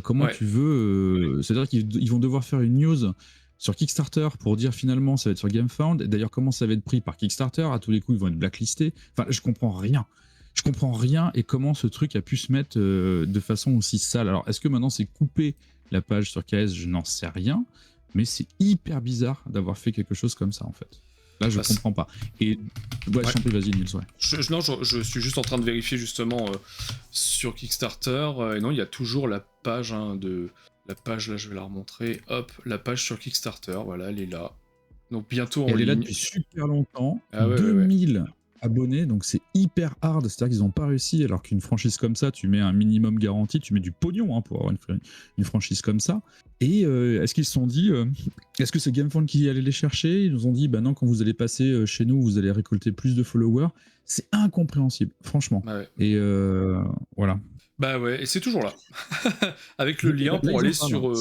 Comment ouais. Tu veux c'est-à-dire qu'ils vont devoir faire une news sur Kickstarter pour dire finalement ça va être sur GameFound. Et d'ailleurs, comment ça va être pris par Kickstarter? À tous les coups, ils vont être blacklistés. Enfin, je comprends rien. Je comprends rien, et comment ce truc a pu se mettre de façon aussi sale. Alors, est-ce que maintenant c'est coupé la page sur KS? Je n'en sais rien, mais c'est hyper bizarre d'avoir fait quelque chose comme ça en fait. Là, je comprends pas. Et ouais, je t'en prie, vas-y, Nils. Ouais. Je suis juste en train de vérifier justement sur Kickstarter. Et non, il y a toujours la page la page, là, je vais la remontrer. Hop, la page sur Kickstarter. Voilà, elle est là. Donc bientôt en ligne. Elle est là depuis super longtemps. 2000 abonnés, donc c'est hyper hard. C'est-à-dire qu'ils n'ont pas réussi, alors qu'une franchise comme ça, tu mets un minimum garanti, tu mets du pognon pour avoir une franchise comme ça. Et est-ce qu'ils se sont dit, est-ce que c'est GameFound qui allait les chercher? Ils nous ont dit, bah non, quand vous allez passer chez nous, vous allez récolter plus de followers. C'est incompréhensible, franchement. Et voilà. Bah ouais, et c'est toujours là. Avec le lien pour aller sur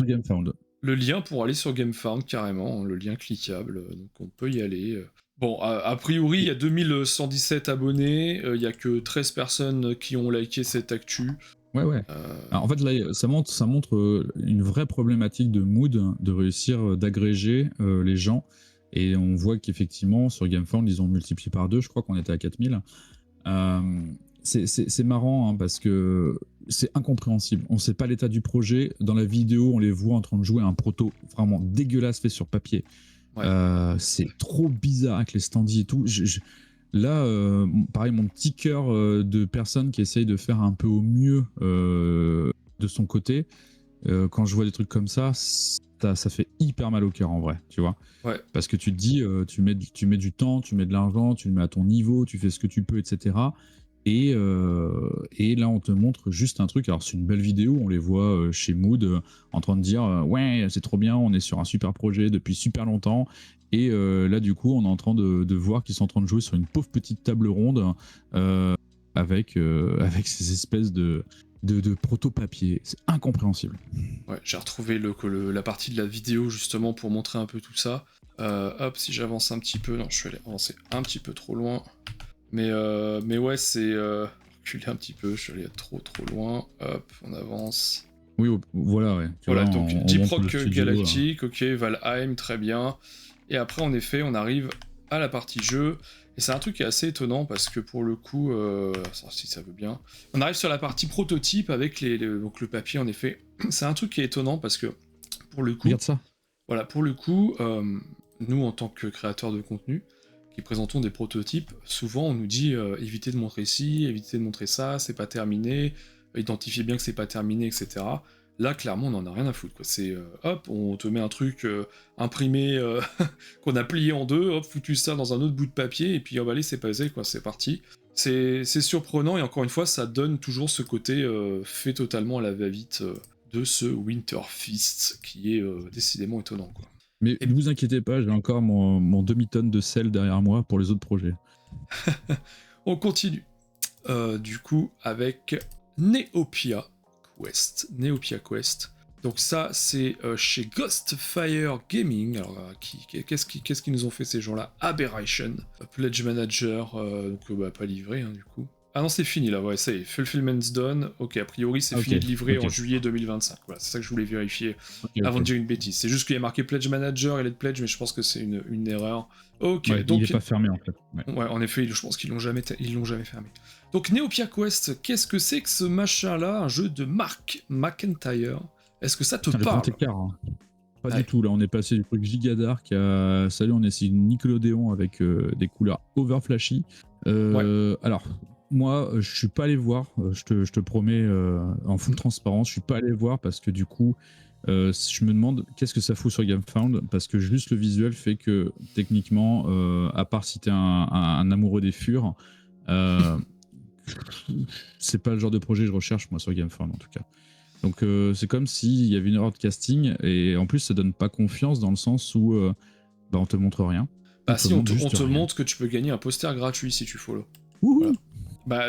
GameFound. Le lien pour aller sur GameFound, carrément, le lien cliquable, donc on peut y aller. Bon, a priori, il y a 2117 abonnés, il y a que 13 personnes qui ont liké cette actu. Ouais. Alors, en fait, là, ça montre une vraie problématique de mood, de réussir d'agréger les gens. Et on voit qu'effectivement, sur GameFound, ils ont multiplié par 2. Je crois qu'on était à 4000. C'est marrant hein, parce que c'est incompréhensible. On ne sait pas l'état du projet. Dans la vidéo, on les voit en train de jouer à un proto vraiment dégueulasse fait sur papier. Ouais. C'est trop bizarre avec les standees et tout. Là, pareil, mon petit cœur de personne qui essaye de faire un peu au mieux de son côté, quand je vois des trucs comme ça fait hyper mal au cœur en vrai, tu vois. Ouais. Parce que tu te dis, tu mets du temps, tu mets de l'argent, tu le mets à ton niveau, tu fais ce que tu peux, etc. Et là, on te montre juste un truc. Alors, c'est une belle vidéo. On les voit chez Mood en train de dire ouais, c'est trop bien, on est sur un super projet depuis super longtemps. Et là, du coup, on est en train de voir qu'ils sont en train de jouer sur une pauvre petite table ronde avec ces espèces de proto-papier. C'est incompréhensible. Ouais, j'ai retrouvé la partie de la vidéo justement pour montrer un peu tout ça. Hop, si j'avance un petit peu. Non, je suis allé avancer un petit peu trop loin. Mais ouais, c'est reculer un petit peu, je suis allé trop loin. Hop, on avance. Oui, voilà, ouais. Voilà, vois, donc on Deep montre Rock le studio, Galactic, ok, Valheim, très bien. Et après, en effet, on arrive à la partie jeu. Et c'est un truc qui est assez étonnant parce que pour le coup, si ça veut bien, on arrive sur la partie prototype avec donc le papier, en effet. C'est un truc qui est étonnant parce que pour le coup, Regarde ça. voilà, pour le coup, nous en tant que créateurs de contenu, qui présentons des prototypes, souvent on nous dit évitez de montrer ci, évitez de montrer ça, c'est pas terminé, identifiez bien que c'est pas terminé, etc. Là, clairement, on en a rien à foutre, quoi. C'est hop, on te met un truc imprimé qu'on a plié en deux, hop, foutu ça dans un autre bout de papier, et puis allez, c'est passé, quoi, c'est parti. C'est surprenant, et encore une fois, ça donne toujours ce côté fait totalement à la va-vite de ce Winter Fist, qui est décidément étonnant, quoi. Mais ne vous inquiétez pas, j'ai encore mon demi-tonne de sel derrière moi pour les autres projets. On continue. Du coup, avec Neopia Quest. Donc ça, c'est chez Ghostfire Gaming. Alors, qu'est-ce qu'ils nous ont fait ces gens-là? Aberration, Pledge Manager, donc pas livré, hein, du coup. Ah non, c'est fini là, ouais, ça y est, Fulfillment's done. Ok, a priori, c'est fini de livrer en juillet 2025. Voilà, c'est ça que je voulais vérifier avant de dire une bêtise. C'est juste qu'il y a marqué Pledge Manager et Let Pledge, mais je pense que c'est une erreur. Ok, ouais, donc. Il n'est pas fermé en fait. Ouais, en effet, je pense qu'ils l'ont jamais fermé. Donc, Neopia Quest, qu'est-ce que c'est que ce machin-là? Un jeu de Mark McIntyre. Est-ce que ça te parle? Le grand écart, hein. Pas du tout, là on est passé du truc gigadark à salut, on est sur Nickelodeon avec des couleurs over flashy. Alors, moi je suis pas allé voir, je te promets en full transparence, je suis pas allé voir parce que du coup je me demande qu'est-ce que ça fout sur GameFound, parce que juste le visuel fait que techniquement, à part si t'es un amoureux des furs, c'est pas le genre de projet que je recherche moi sur GameFound en tout cas. Donc c'est comme s'il y avait une erreur de casting, et en plus ça donne pas confiance dans le sens où on te montre rien. Bah si, on te montre que tu peux gagner un poster gratuit si tu follow. Voilà. Bah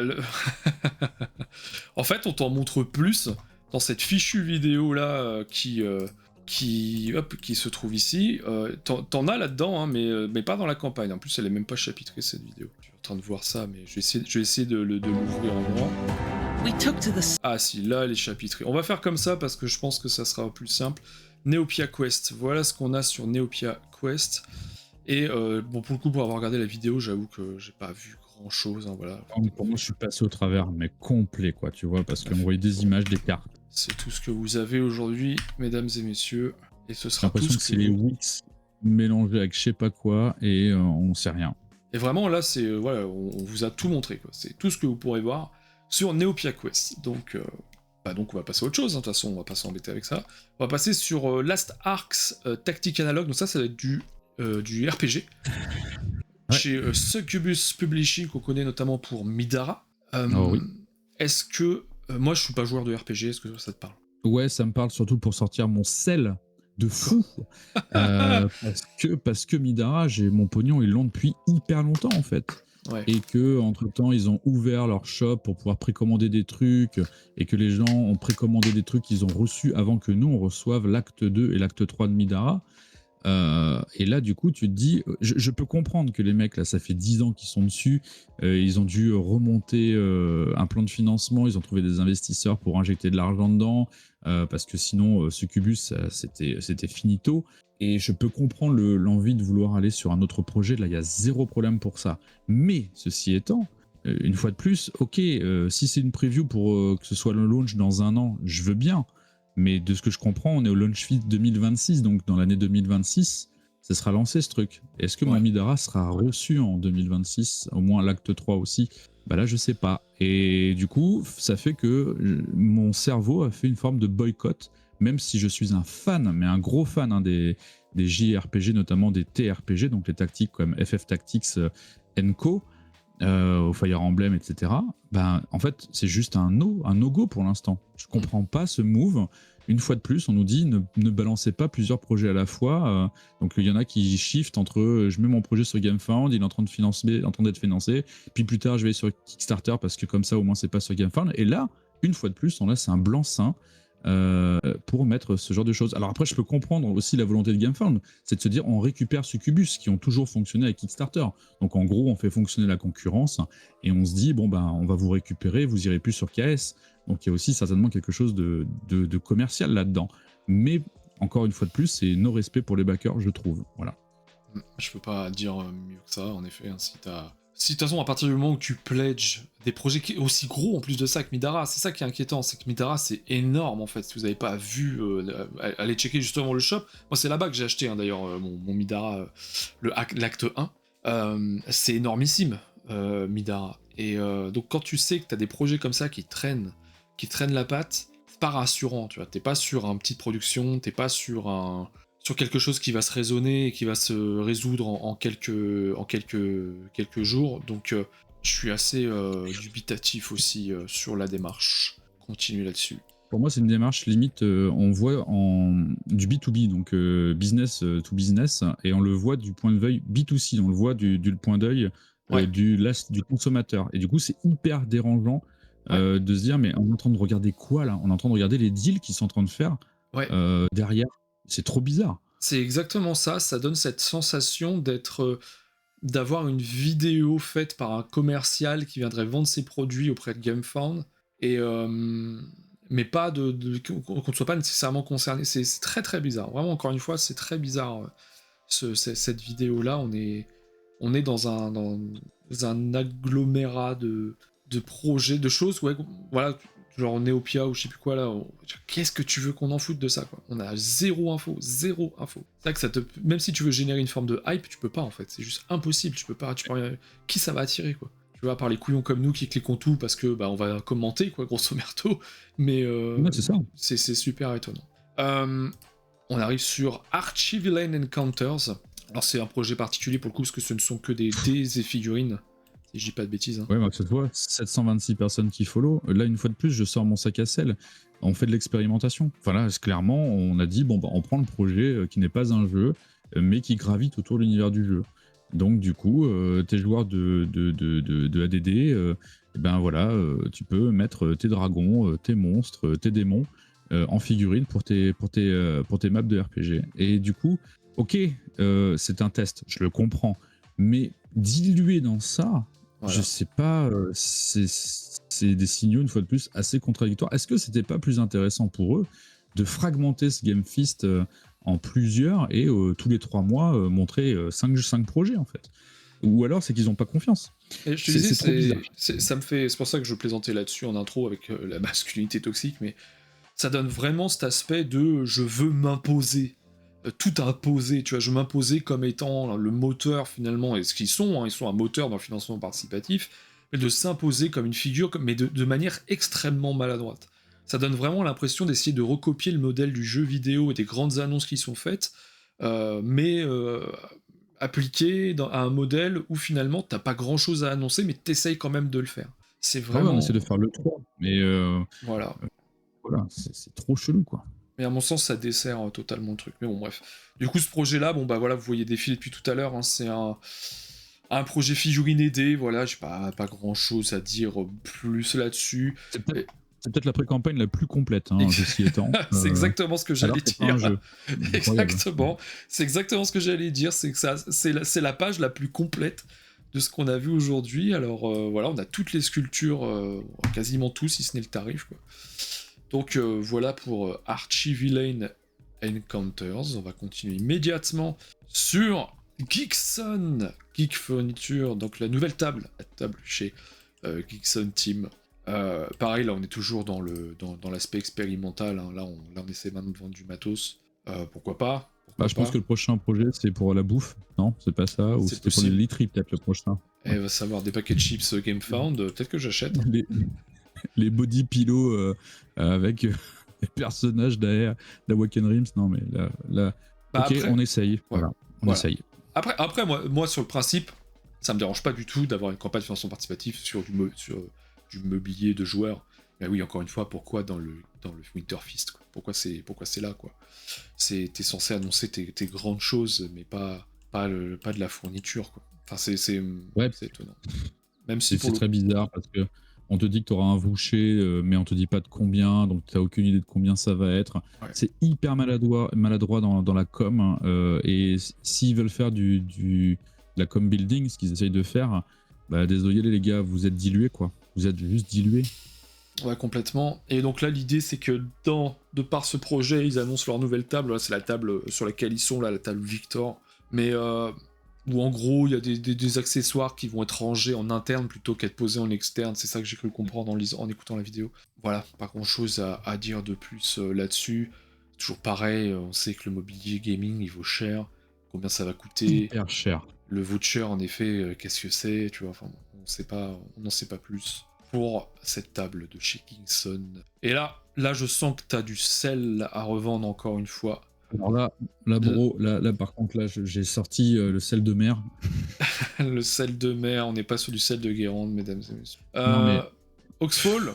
en fait, on t'en montre plus dans cette fichue vidéo là qui se trouve ici. T'en as là-dedans, hein, mais pas dans la campagne. En plus, elle est même pas chapitrée cette vidéo. Je suis en train de voir ça, mais je vais essayer de l'ouvrir en grand. Ah si, là elle est chapitrée. On va faire comme ça parce que je pense que ça sera plus simple. Neopia Quest, voilà ce qu'on a sur Neopia Quest. Et bon, pour le coup, pour avoir regardé la vidéo, j'avoue que j'ai pas vu grand chose. Hein, voilà. Pour moi, je suis passé au travers, mais complet, quoi, tu vois, parce qu'on voyait des images, des cartes. C'est tout ce que vous avez aujourd'hui, mesdames et messieurs. Et ce sera tout ce que c'est les Wix mélangés avec je sais pas quoi, et on sait rien. Et vraiment, là, c'est voilà, on vous a tout montré, quoi. C'est tout ce que vous pourrez voir sur Neopia Quest. Donc on va passer à autre chose, hein. De toute façon, on va pas s'embêter avec ça. On va passer sur Last Arcs Tactic Analog, donc ça va être du RPG. Ouais. Chez Succubus Publishing, qu'on connaît notamment pour Midara. Oui. Est-ce que... moi, je suis pas joueur de RPG, est-ce que ça te parle? Ouais, ça me parle surtout pour sortir mon sel de fou. Parce que Midara, j'ai mon pognon, ils l'ont depuis hyper longtemps, en fait. Ouais. Et que entre temps ils ont ouvert leur shop pour pouvoir précommander des trucs, et que les gens ont précommandé des trucs qu'ils ont reçus avant que nous on reçoive l'acte 2 et l'acte 3 de Midara. Et là, du coup, tu te dis, je peux comprendre que les mecs, là, ça fait 10 ans qu'ils sont dessus, ils ont dû remonter un plan de financement, ils ont trouvé des investisseurs pour injecter de l'argent dedans, parce que sinon, Succubus, c'était finito. Et je peux comprendre l'envie de vouloir aller sur un autre projet, là, il y a zéro problème pour ça. Mais, ceci étant, une fois de plus, ok, si c'est une preview pour que ce soit le launch dans un an, je veux bien. Mais de ce que je comprends, on est au launch fit 2026, donc dans l'année 2026, ça sera lancé ce truc. Est-ce que mon Midara sera reçu en 2026, au moins l'acte 3 aussi? Bah là, je sais pas. Et du coup, ça fait que mon cerveau a fait une forme de boycott, même si je suis un fan, mais un gros fan hein, des JRPG, notamment des TRPG, donc les tactiques comme FF Tactics Co. Au Fire Emblem, etc. Ben, en fait, c'est juste un no-go pour l'instant. Je comprends pas ce move. Une fois de plus, on nous dit ne balancez pas plusieurs projets à la fois. Donc il y en a qui shift entre je mets mon projet sur GameFound, il est en train d'être financé, puis plus tard je vais sur Kickstarter parce que comme ça au moins c'est pas sur GameFound. Et là, une fois de plus, on laisse un blanc-seing pour mettre ce genre de choses. Alors après, je peux comprendre aussi la volonté de GameFound, c'est de se dire on récupère Succubus qui ont toujours fonctionné avec Kickstarter. Donc en gros, on fait fonctionner la concurrence et on se dit bon ben on va vous récupérer, vous irez plus sur KS. Donc il y a aussi certainement quelque chose de commercial là-dedans. Mais encore une fois de plus, c'est no respect pour les backers, je trouve. Voilà. Je peux pas dire mieux que ça, en effet. Hein, si de toute façon, à partir du moment où tu pledges des projets aussi gros en plus de ça que Midara, c'est ça qui est inquiétant, c'est que Midara c'est énorme en fait. Si vous n'avez pas vu, allez checker justement le shop. Moi c'est là-bas que j'ai acheté hein, d'ailleurs mon Midara, l'acte 1. C'est énormissime, Midara. Et donc quand tu sais que tu as des projets comme ça qui traînent la patte, c'est pas rassurant, tu vois. T'es pas sur une petite production, t'es pas sur quelque chose qui va se raisonner et qui va se résoudre en quelques jours. Donc je suis assez dubitatif aussi sur la démarche. Continue là-dessus. Pour moi, c'est une démarche limite, on voit du B2B, donc business to business, et on le voit du point de vue B2C, on le voit du point d'œil du consommateur. Et du coup, c'est hyper dérangeant de se dire, mais on est en train de regarder quoi là? On est en train de regarder les deals qu'ils sont en train de faire derrière. C'est trop bizarre. C'est exactement ça, ça donne cette sensation d'avoir une vidéo faite par un commercial qui viendrait vendre ses produits auprès de GameFound, et mais pas qu'on ne soit pas nécessairement concerné. C'est très très bizarre. Vraiment, encore une fois, c'est très bizarre cette vidéo-là. On est dans un agglomérat de projets, de choses, voilà, genre Neopia ou je sais plus quoi là, qu'est-ce que tu veux qu'on en foute de ça quoi? On a zéro info. C'est vrai que même si tu veux générer une forme de hype, tu peux pas en fait, c'est juste impossible, tu peux pas, qui ça va attirer quoi? Tu vois, à part les couillons comme nous qui cliquons tout parce que bah on va commenter quoi, grosso merdo, mais c'est ça. C'est super étonnant. On arrive sur Archivillain Encounters. Alors c'est un projet particulier pour le coup parce que ce ne sont que des dés et figurines. Si je dis pas de bêtises. Hein. Ouais, mais cette fois, 726 personnes qui follow. Là, une fois de plus, je sors mon sac à sel. On fait de l'expérimentation. Enfin là, clairement, on a dit, bon, bah, on prend le projet qui n'est pas un jeu, mais qui gravite autour de l'univers du jeu. Donc, du coup, tes joueurs de ADD, ben voilà, tu peux mettre tes dragons, tes monstres, tes démons en figurine pour tes maps de RPG. Et du coup, ok, c'est un test, je le comprends. Mais dilué dans ça, voilà. Je sais pas, c'est des signaux, une fois de plus, assez contradictoires. Est-ce que c'était pas plus intéressant pour eux de fragmenter ce Game Fest en plusieurs et tous les 3 mois montrer 5 projets en fait? Ou alors c'est qu'ils n'ont pas confiance. Et je te disais, trop bizarre. C'est pour ça que je plaisantais là-dessus en intro avec la masculinité toxique, mais ça donne vraiment cet aspect de je veux m'imposer. Tout imposer, tu vois, je m'imposais comme étant le moteur finalement, et ce qu'ils sont, hein, ils sont un moteur dans le financement participatif, mais de s'imposer comme une figure, mais de manière extrêmement maladroite. Ça donne vraiment l'impression d'essayer de recopier le modèle du jeu vidéo et des grandes annonces qui sont faites, mais appliqué à un modèle où finalement t'as pas grand chose à annoncer, mais t'essayes quand même de le faire. C'est vraiment... Ouais, on essaie de faire le 3, mais voilà, c'est trop chelou quoi. Mais à mon sens, ça dessert totalement le truc. Mais bon, bref. Du coup, ce projet-là, bon bah voilà, vous voyez défiler depuis tout à l'heure, hein, c'est un projet figurine aidé, voilà, j'ai pas grand-chose à dire plus là-dessus. C'est peut-être la pré-campagne la plus complète, hein, ceci étant. C'est exactement ce que j'allais alors que c'est pas un dire. jeu. Incroyable. Exactement. C'est exactement ce que j'allais dire. C'est que c'est la page la plus complète de ce qu'on a vu aujourd'hui. Alors voilà, on a toutes les sculptures, quasiment tous, si ce n'est le tarif, quoi. Donc voilà pour Archie-Villain Encounters. On va continuer immédiatement sur Geekson, Geek Furniture, donc la nouvelle table, la table chez Geekson Team. Pareil, là on est toujours dans l'aspect expérimental, hein. Là on essaie maintenant de vendre du matos. Pourquoi pas, je pense que le prochain projet c'est pour la bouffe, non? C'est pas ça? Ou c'était pour les literies peut-être le prochain? Et va savoir, des paquets de chips GameFound, peut-être que j'achète. Les body pillows avec les personnages derrière d'Awaken Rims, non mais là bah ok, après, on essaye, voilà. Essaye. Après moi sur le principe, ça me dérange pas du tout d'avoir une campagne de financement participatif sur du mobilier de joueurs. Mais oui, encore une fois, pourquoi dans le Winter Fist, quoi? Pourquoi c'est là, quoi? T'es censé annoncer tes grandes choses, mais pas de la fourniture, quoi. Enfin, c'est étonnant. Même si c'est très bizarre parce que on te dit que tu auras un voucher, mais on te dit pas de combien, donc tu n'as aucune idée de combien ça va être. Ouais. C'est hyper maladroit dans la com, hein, et s'ils veulent faire de la com building, ce qu'ils essayent de faire, bah désolé les gars, vous êtes dilués, quoi. Vous êtes juste dilués. Ouais, complètement. Et donc là, l'idée, c'est que de par ce projet, ils annoncent leur nouvelle table. Là, c'est la table sur laquelle ils sont, là, la table Victor. Mais où en gros, il y a des accessoires qui vont être rangés en interne plutôt qu'être posés en externe. C'est ça que j'ai cru comprendre en écoutant la vidéo. Voilà, pas grand-chose à dire de plus là-dessus. Toujours pareil, on sait que le mobilier gaming, il vaut cher. Combien ça va coûter? Hyper cher. Le voucher, en effet, qu'est-ce que c'est? Tu vois, enfin, on n'en sait pas plus pour cette table de chez Kingston. Et là, je sens que t'as du sel à revendre encore une fois. Alors là bro, là par contre, là j'ai sorti le sel de mer. Le sel de mer, on n'est pas sur du sel de Guérande, mesdames et messieurs. Non, mais... Oxfall,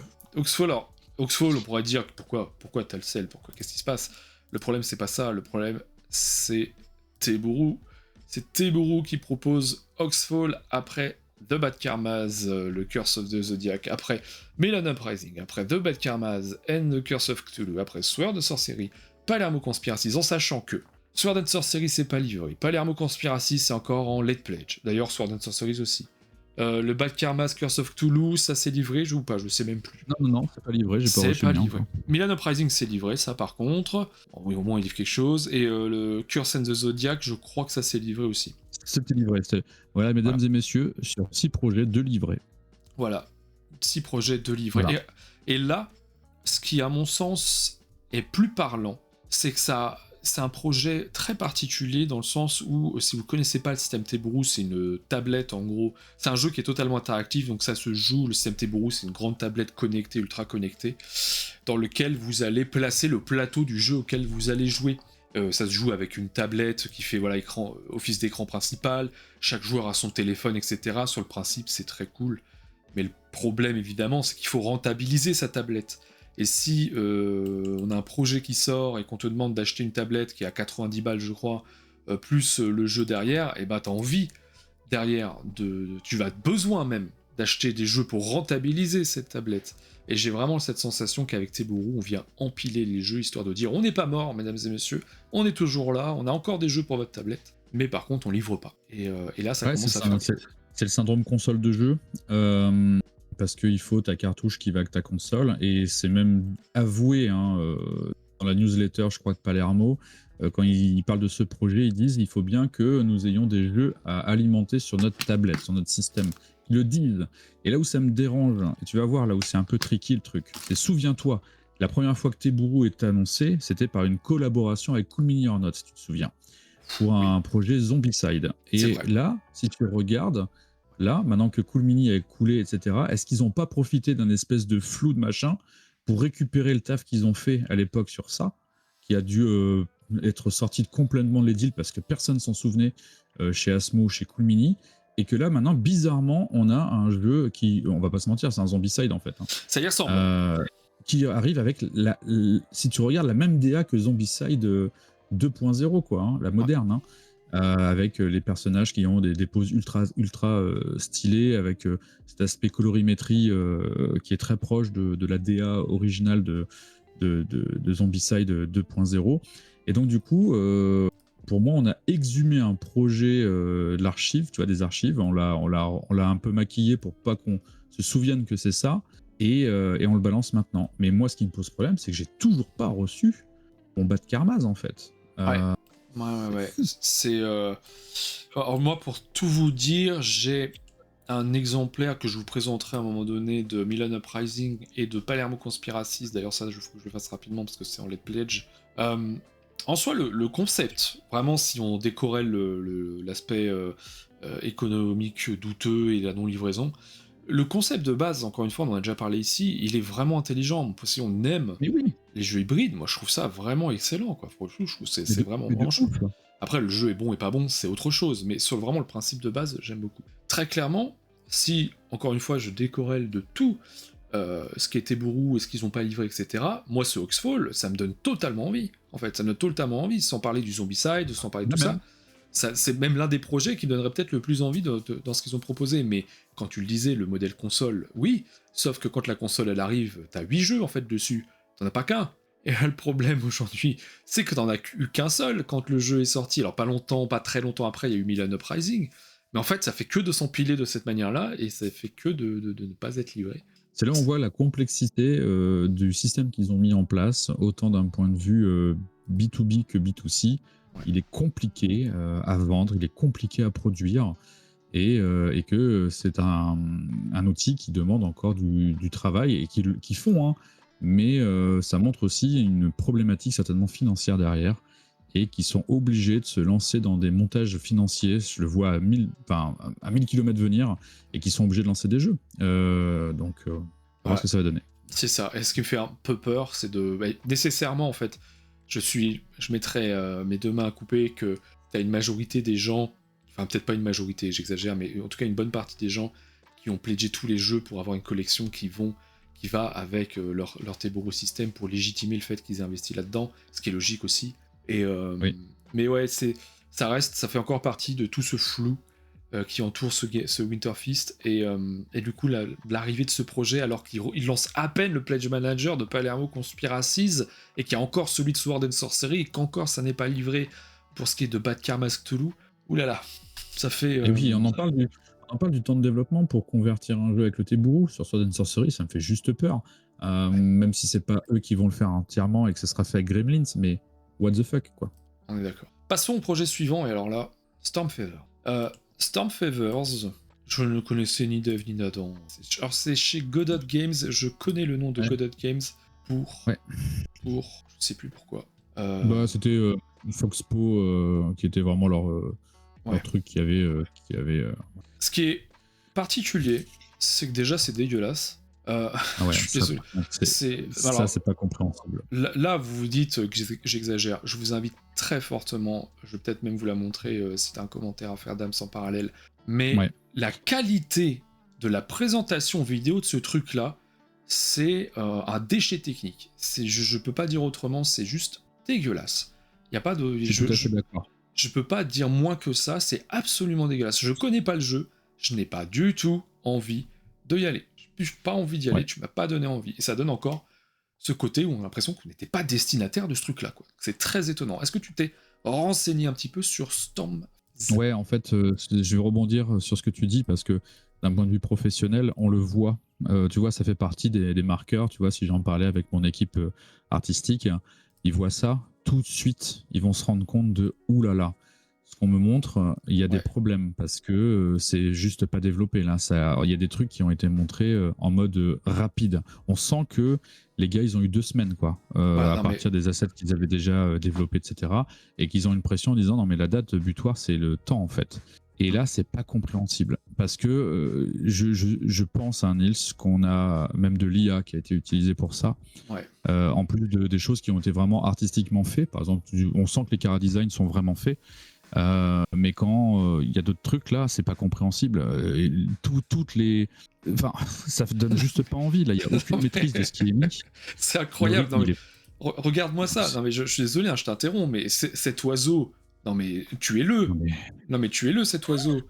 on pourrait dire pourquoi t'as le sel, qu'est-ce qui se passe? Le problème, c'est pas ça, le problème, c'est Teburu. C'est Teburu qui propose Oxfall après The Bad Karmas, le Curse of the Zodiac, après Melon Uprising, après The Bad Karmas and the Curse of Cthulhu, après Sword of Sorcery, Palermo Conspiracy, en sachant que Sword and Sorcery c'est pas livré, Palermo Conspiracy c'est encore en late pledge, d'ailleurs Sword and Sorcery aussi. Le Bad Karmas Curse of Cthulhu, ça c'est livré, je ou pas, je sais même plus. Non, c'est pas livré, j'ai pas reçu. C'est pas livré. Milan Uprising c'est livré, ça par contre. Bon, oui, au moins il livre quelque chose. Et le Curse and the Zodiac, je crois que ça c'est livré aussi. C'était livré. Voilà, mesdames et messieurs, sur 6 projets, 2 livrés. Voilà, 6 projets, 2 livrés. Voilà. Et là, ce qui à mon sens est plus parlant, c'est que c'est un projet très particulier dans le sens où, si vous connaissez pas le système Teburu, c'est une tablette en gros, c'est un jeu qui est totalement interactif, donc ça se joue, le système Teburu c'est une grande tablette connectée, ultra connectée, dans lequel vous allez placer le plateau du jeu auquel vous allez jouer. Ça se joue avec une tablette qui fait voilà, office d'écran principal, chaque joueur a son téléphone, etc. Sur le principe c'est très cool, mais le problème évidemment c'est qu'il faut rentabiliser sa tablette. Et si on a un projet qui sort et qu'on te demande d'acheter une tablette qui est à 90 balles, je crois, plus le jeu derrière, et bah t'as envie derrière tu vas besoin même d'acheter des jeux pour rentabiliser cette tablette. Et j'ai vraiment cette sensation qu'avec Teburu, on vient empiler les jeux histoire de dire on n'est pas mort, mesdames et messieurs, on est toujours là, on a encore des jeux pour votre tablette, mais par contre on livre pas. Et là ça commence à faire. C'est le syndrome console de jeu. Parce qu'il faut ta cartouche qui va avec ta console, et c'est même avoué dans la newsletter, je crois, de Palermo, quand ils parlent de ce projet, ils disent il faut bien que nous ayons des jeux à alimenter sur notre tablette, sur notre système. Ils le disent. Et là où ça me dérange, et tu vas voir là où c'est un peu tricky le truc, c'est souviens-toi, la première fois que Teburu est annoncé, c'était par une collaboration avec Cool Mini or Not, si tu te souviens, pour un projet Zombicide. Et là, si tu regardes, là, maintenant que Cool Mini a coulé, etc., est-ce qu'ils n'ont pas profité d'un espèce de flou de machin pour récupérer le taf qu'ils ont fait à l'époque sur ça, qui a dû être sorti complètement de l'édile parce que personne s'en souvenait chez Asmo, chez Cool Mini, et que là, maintenant, bizarrement, on a un jeu qui, on va pas se mentir, c'est un Zombicide en fait. Ça y ressemble. Qui arrive avec, si tu regardes, la même DA que Zombicide 2.0, quoi, la moderne. avec les personnages qui ont des poses ultra stylées, avec cet aspect colorimétrie qui est très proche de la DA originale de Zombicide 2.0. Et donc du coup, pour moi, on a exhumé un projet de l'archive, tu vois, des archives. On l'a un peu maquillé pour pas qu'on se souvienne que c'est ça, et on le balance maintenant. Mais moi, ce qui me pose problème, c'est que j'ai toujours pas reçu mon bas de Karmaz, en fait. Ouais. C'est. Alors, moi, pour tout vous dire, j'ai un exemplaire que je vous présenterai à un moment donné de Milan Uprising et de Palermo Conspiracies. D'ailleurs, ça, faut que je le fasse rapidement parce que c'est en Let Pledge. En soi, le concept, vraiment, si on décorrèle l'aspect économique douteux et la non-livraison, le concept de base, encore une fois, on en a déjà parlé ici, il est vraiment intelligent. Si on aime Mais oui, les jeux hybrides, moi je trouve ça vraiment excellent, quoi. Pour le coup, je trouve que c'est vraiment mais de chouette. ouf. Après, le jeu est bon et pas bon, c'est autre chose, mais sur vraiment le principe de base, j'aime beaucoup. Très clairement, si, encore une fois, je décorrèle de tout ce qui était bourrou et ce qu'ils n'ont pas livré, etc., moi, ce Oxfall, ça me donne totalement envie. En fait, ça me donne totalement envie, sans parler du Zombicide, sans parler de tout ça. C'est même l'un des projets qui me donnerait peut-être le plus envie dans ce qu'ils ont proposé, mais quand tu le disais, le modèle console, oui, sauf que quand la console elle arrive, t'as 8 jeux en fait dessus, t'en as pas qu'un. Et là, le problème aujourd'hui, c'est que t'en as eu qu'un seul quand le jeu est sorti. Alors pas très longtemps après, il y a eu Milan Uprising, mais en fait ça fait que de s'empiler de cette manière-là, et ça fait que de ne pas être livré. C'est là où on voit la complexité du système qu'ils ont mis en place, autant d'un point de vue B2B que B2C. Ouais. Il est compliqué à vendre, il est compliqué à produire, et que c'est un outil qui demande encore du travail, et qui font, hein, mais ça montre aussi une problématique certainement financière derrière, et qui sont obligés de se lancer dans des montages financiers, je le vois à 1000 km venir, et qui sont obligés de lancer des jeux. Donc, on va voir ce que ça va donner. C'est ça. Et ce qui me fait un peu peur, c'est nécessairement, en fait, je mettrais mes deux mains à couper que t'as une majorité des gens, enfin peut-être pas une majorité, j'exagère, mais en tout cas une bonne partie des gens qui ont pledgé tous les jeux pour avoir une collection qui va avec leur Teboro système pour légitimer le fait qu'ils aient investi là-dedans, ce qui est logique aussi. Et oui. Mais ouais, ça fait encore partie de tout ce flou qui entoure ce Winterfeast, et du coup l'arrivée de ce projet alors qu'il lance à peine le Pledge Manager de Palermo Conspiracies, et qu'il y a encore celui de Sword and Sorcery, et qu'encore ça n'est pas livré pour ce qui est de Bad Karma's Cthulhu. Oulala, ça fait... Et puis on en parle du temps de développement pour convertir un jeu avec le Teburu sur Sword and Sorcery, ça me fait juste peur. Même si c'est pas eux qui vont le faire entièrement et que ce sera fait avec Gremlins, mais what the fuck, quoi. On est d'accord. Passons au projet suivant, et alors là, Stormfeather. Stormfeathers, je ne connaissais ni Dave ni Nathan. Alors c'est chez Godot Games, je connais le nom de Godot Games pour... je sais plus pourquoi. C'était Foxpo qui était vraiment leur truc qui avait... Ce qui est particulier, c'est que déjà c'est dégueulasse. Je suis désolé. Ça, c'est pas compréhensible. Là, vous vous dites que j'exagère. Je vous invite très fortement, je vais peut-être même vous la montrer si t'as un commentaire à faire, Dame, sans parallèle. Mais la qualité de la présentation vidéo de ce truc-là, c'est un déchet technique. Je peux pas dire autrement, c'est juste dégueulasse. Y a pas de... Je suis tout à fait d'accord. Je peux pas dire moins que ça, c'est absolument dégueulasse. Je connais pas le jeu, je n'ai pas du tout envie de y aller. J'ai pas envie d'y aller, tu m'as pas donné envie. Et ça donne encore ce côté où on a l'impression qu'on n'était pas destinataire de ce truc-là, quoi. C'est très étonnant. Est-ce que tu t'es renseigné un petit peu sur Storm? Ouais, en fait, je vais rebondir sur ce que tu dis, parce que d'un point de vue professionnel, on le voit. Tu vois, ça fait partie des marqueurs. Tu vois, si j'en parlais avec mon équipe artistique, ils voient ça, tout de suite, ils vont se rendre compte de « oulala ». Ce qu'on me montre, il y a des problèmes, parce que c'est juste pas développé. Là, il y a des trucs qui ont été montrés en mode rapide. On sent que les gars, ils ont eu 2 semaines, quoi, à partir des assets qu'ils avaient déjà développés, etc. Et qu'ils ont une pression en disant non, mais la date butoir, c'est le temps, en fait. Et là, c'est pas compréhensible, parce que je pense à Nils, qu'on a même de l'IA qui a été utilisée pour ça. En plus des choses qui ont été vraiment artistiquement faites. Par exemple, on sent que les chara design sont vraiment faits. Mais quand il y a d'autres trucs là, c'est pas compréhensible. Toutes les, enfin, ça donne juste pas envie. Là, il y a aucune maîtrise de ce qui est mis. C'est incroyable. Regarde-moi ça. Non mais je suis désolé, je t'interromps, mais cet oiseau Non mais tuez-le. Non, mais... Non mais tuez-le cet oiseau.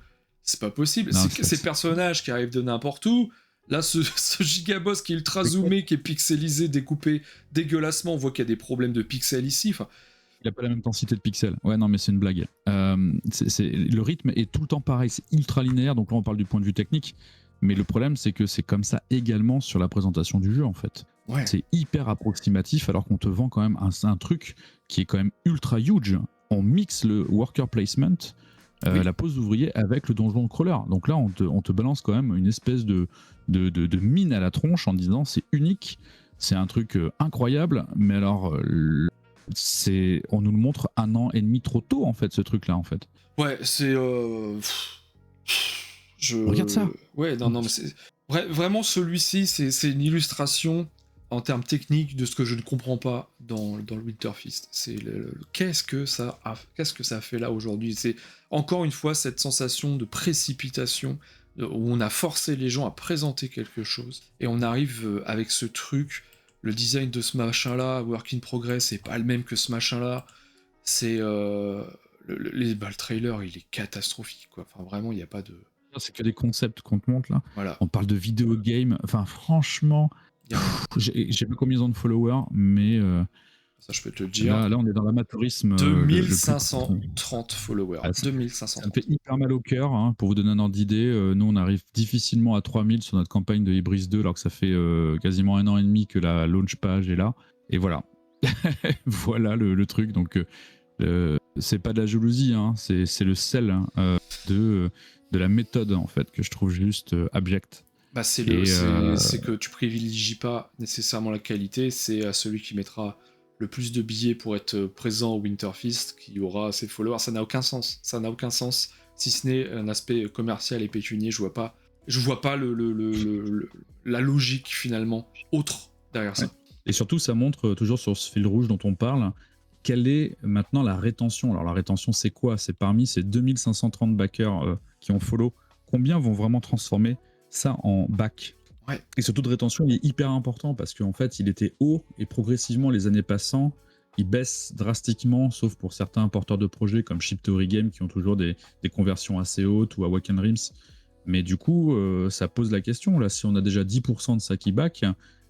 C'est pas possible. non, Ces personnages qui arrivent de n'importe où. Là, ce gigaboss qui est ultra zoomé, qui est pixelisé, découpé dégueulassement, on voit qu'il y a des problèmes de pixels ici. Enfin, il n'a pas la même densité de pixels. Ouais, non, mais c'est une blague. Le rythme est tout le temps pareil, c'est ultra linéaire, donc là on parle du point de vue technique, mais le problème c'est que c'est comme ça également sur la présentation du jeu en fait. ouais. C'est hyper approximatif alors qu'on te vend quand même un truc qui est quand même ultra huge. On mixe le worker placement, Oui. la pose d'ouvrier avec le donjon crawler. Donc là on te balance quand même une espèce de mine à la tronche en disant c'est unique, c'est un truc incroyable, mais alors on nous le montre 1 an et demi trop tôt en fait, ce truc là en fait. Ouais, c'est Regarde ça. Ouais, non mais c'est vraiment celui-ci, c'est une illustration en termes techniques de ce que je ne comprends pas dans le Winterfest. C'est qu'est-ce que ça a fait là aujourd'hui. C'est encore une fois cette sensation de précipitation où on a forcé les gens à présenter quelque chose et on arrive avec ce truc. Le design de ce machin-là, work in progress, c'est pas le même que ce machin-là. C'est le trailer, il est catastrophique, quoi. Enfin, vraiment, il n'y a pas de. C'est que des concepts qu'on te montre là. Voilà. On parle de vidéo game. Enfin, franchement, j'ai pas combien de followers, mais ça, je peux te le dire. Là, on est dans l'amateurisme. 2530 followers. Ah, 2530. Ça me fait hyper mal au cœur. Hein, pour vous donner un ordre d'idée, nous, on arrive difficilement à 3000 sur notre campagne de Ibris 2, alors que ça fait quasiment 1 an et demi que la launch page est là. Et voilà. Voilà le truc. Donc, c'est pas de la jalousie, hein, c'est le sel hein, de la méthode, en fait, que je trouve juste abjecte. Bah, c'est que tu privilégies pas nécessairement la qualité, c'est à celui qui mettra le plus de billets pour être présent au Winterfest qui aura ses followers. Ça n'a aucun sens. Ça n'a aucun sens, si ce n'est un aspect commercial et pécunier. Je vois pas la logique, finalement, autre derrière ça. Ouais. Et surtout, ça montre, toujours sur ce fil rouge dont on parle, quelle est maintenant la rétention. Alors la rétention, c'est quoi? C'est parmi ces 2530 backers qui ont follow, combien vont vraiment transformer ça en back? Ouais. Et ce taux de rétention, il est hyper important parce qu'en fait, il était haut et progressivement, les années passant, il baisse drastiquement, sauf pour certains porteurs de projets comme Ship Theory Game qui ont toujours des conversions assez hautes, ou Awaken Rims. Mais du coup, ça pose la question. Là, si on a déjà 10% de ça qui back,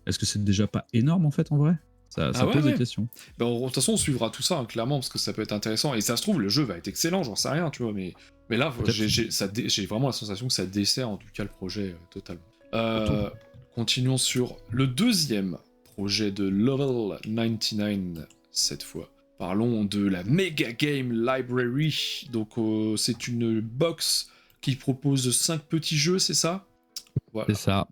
est-ce que c'est déjà pas énorme en fait en vrai? Ça pose des questions. Ben, de toute façon, on suivra tout ça, hein, clairement, parce que ça peut être intéressant. Et ça se trouve, le jeu va être excellent, j'en sais rien, tu vois. Mais là, j'ai vraiment la sensation que ça dessert en tout cas le projet totalement. Continuons sur le deuxième projet de Level 99 cette fois. Parlons de la Mega Game Library. Donc, c'est une box qui propose 5 petits jeux, c'est ça? Voilà. C'est ça.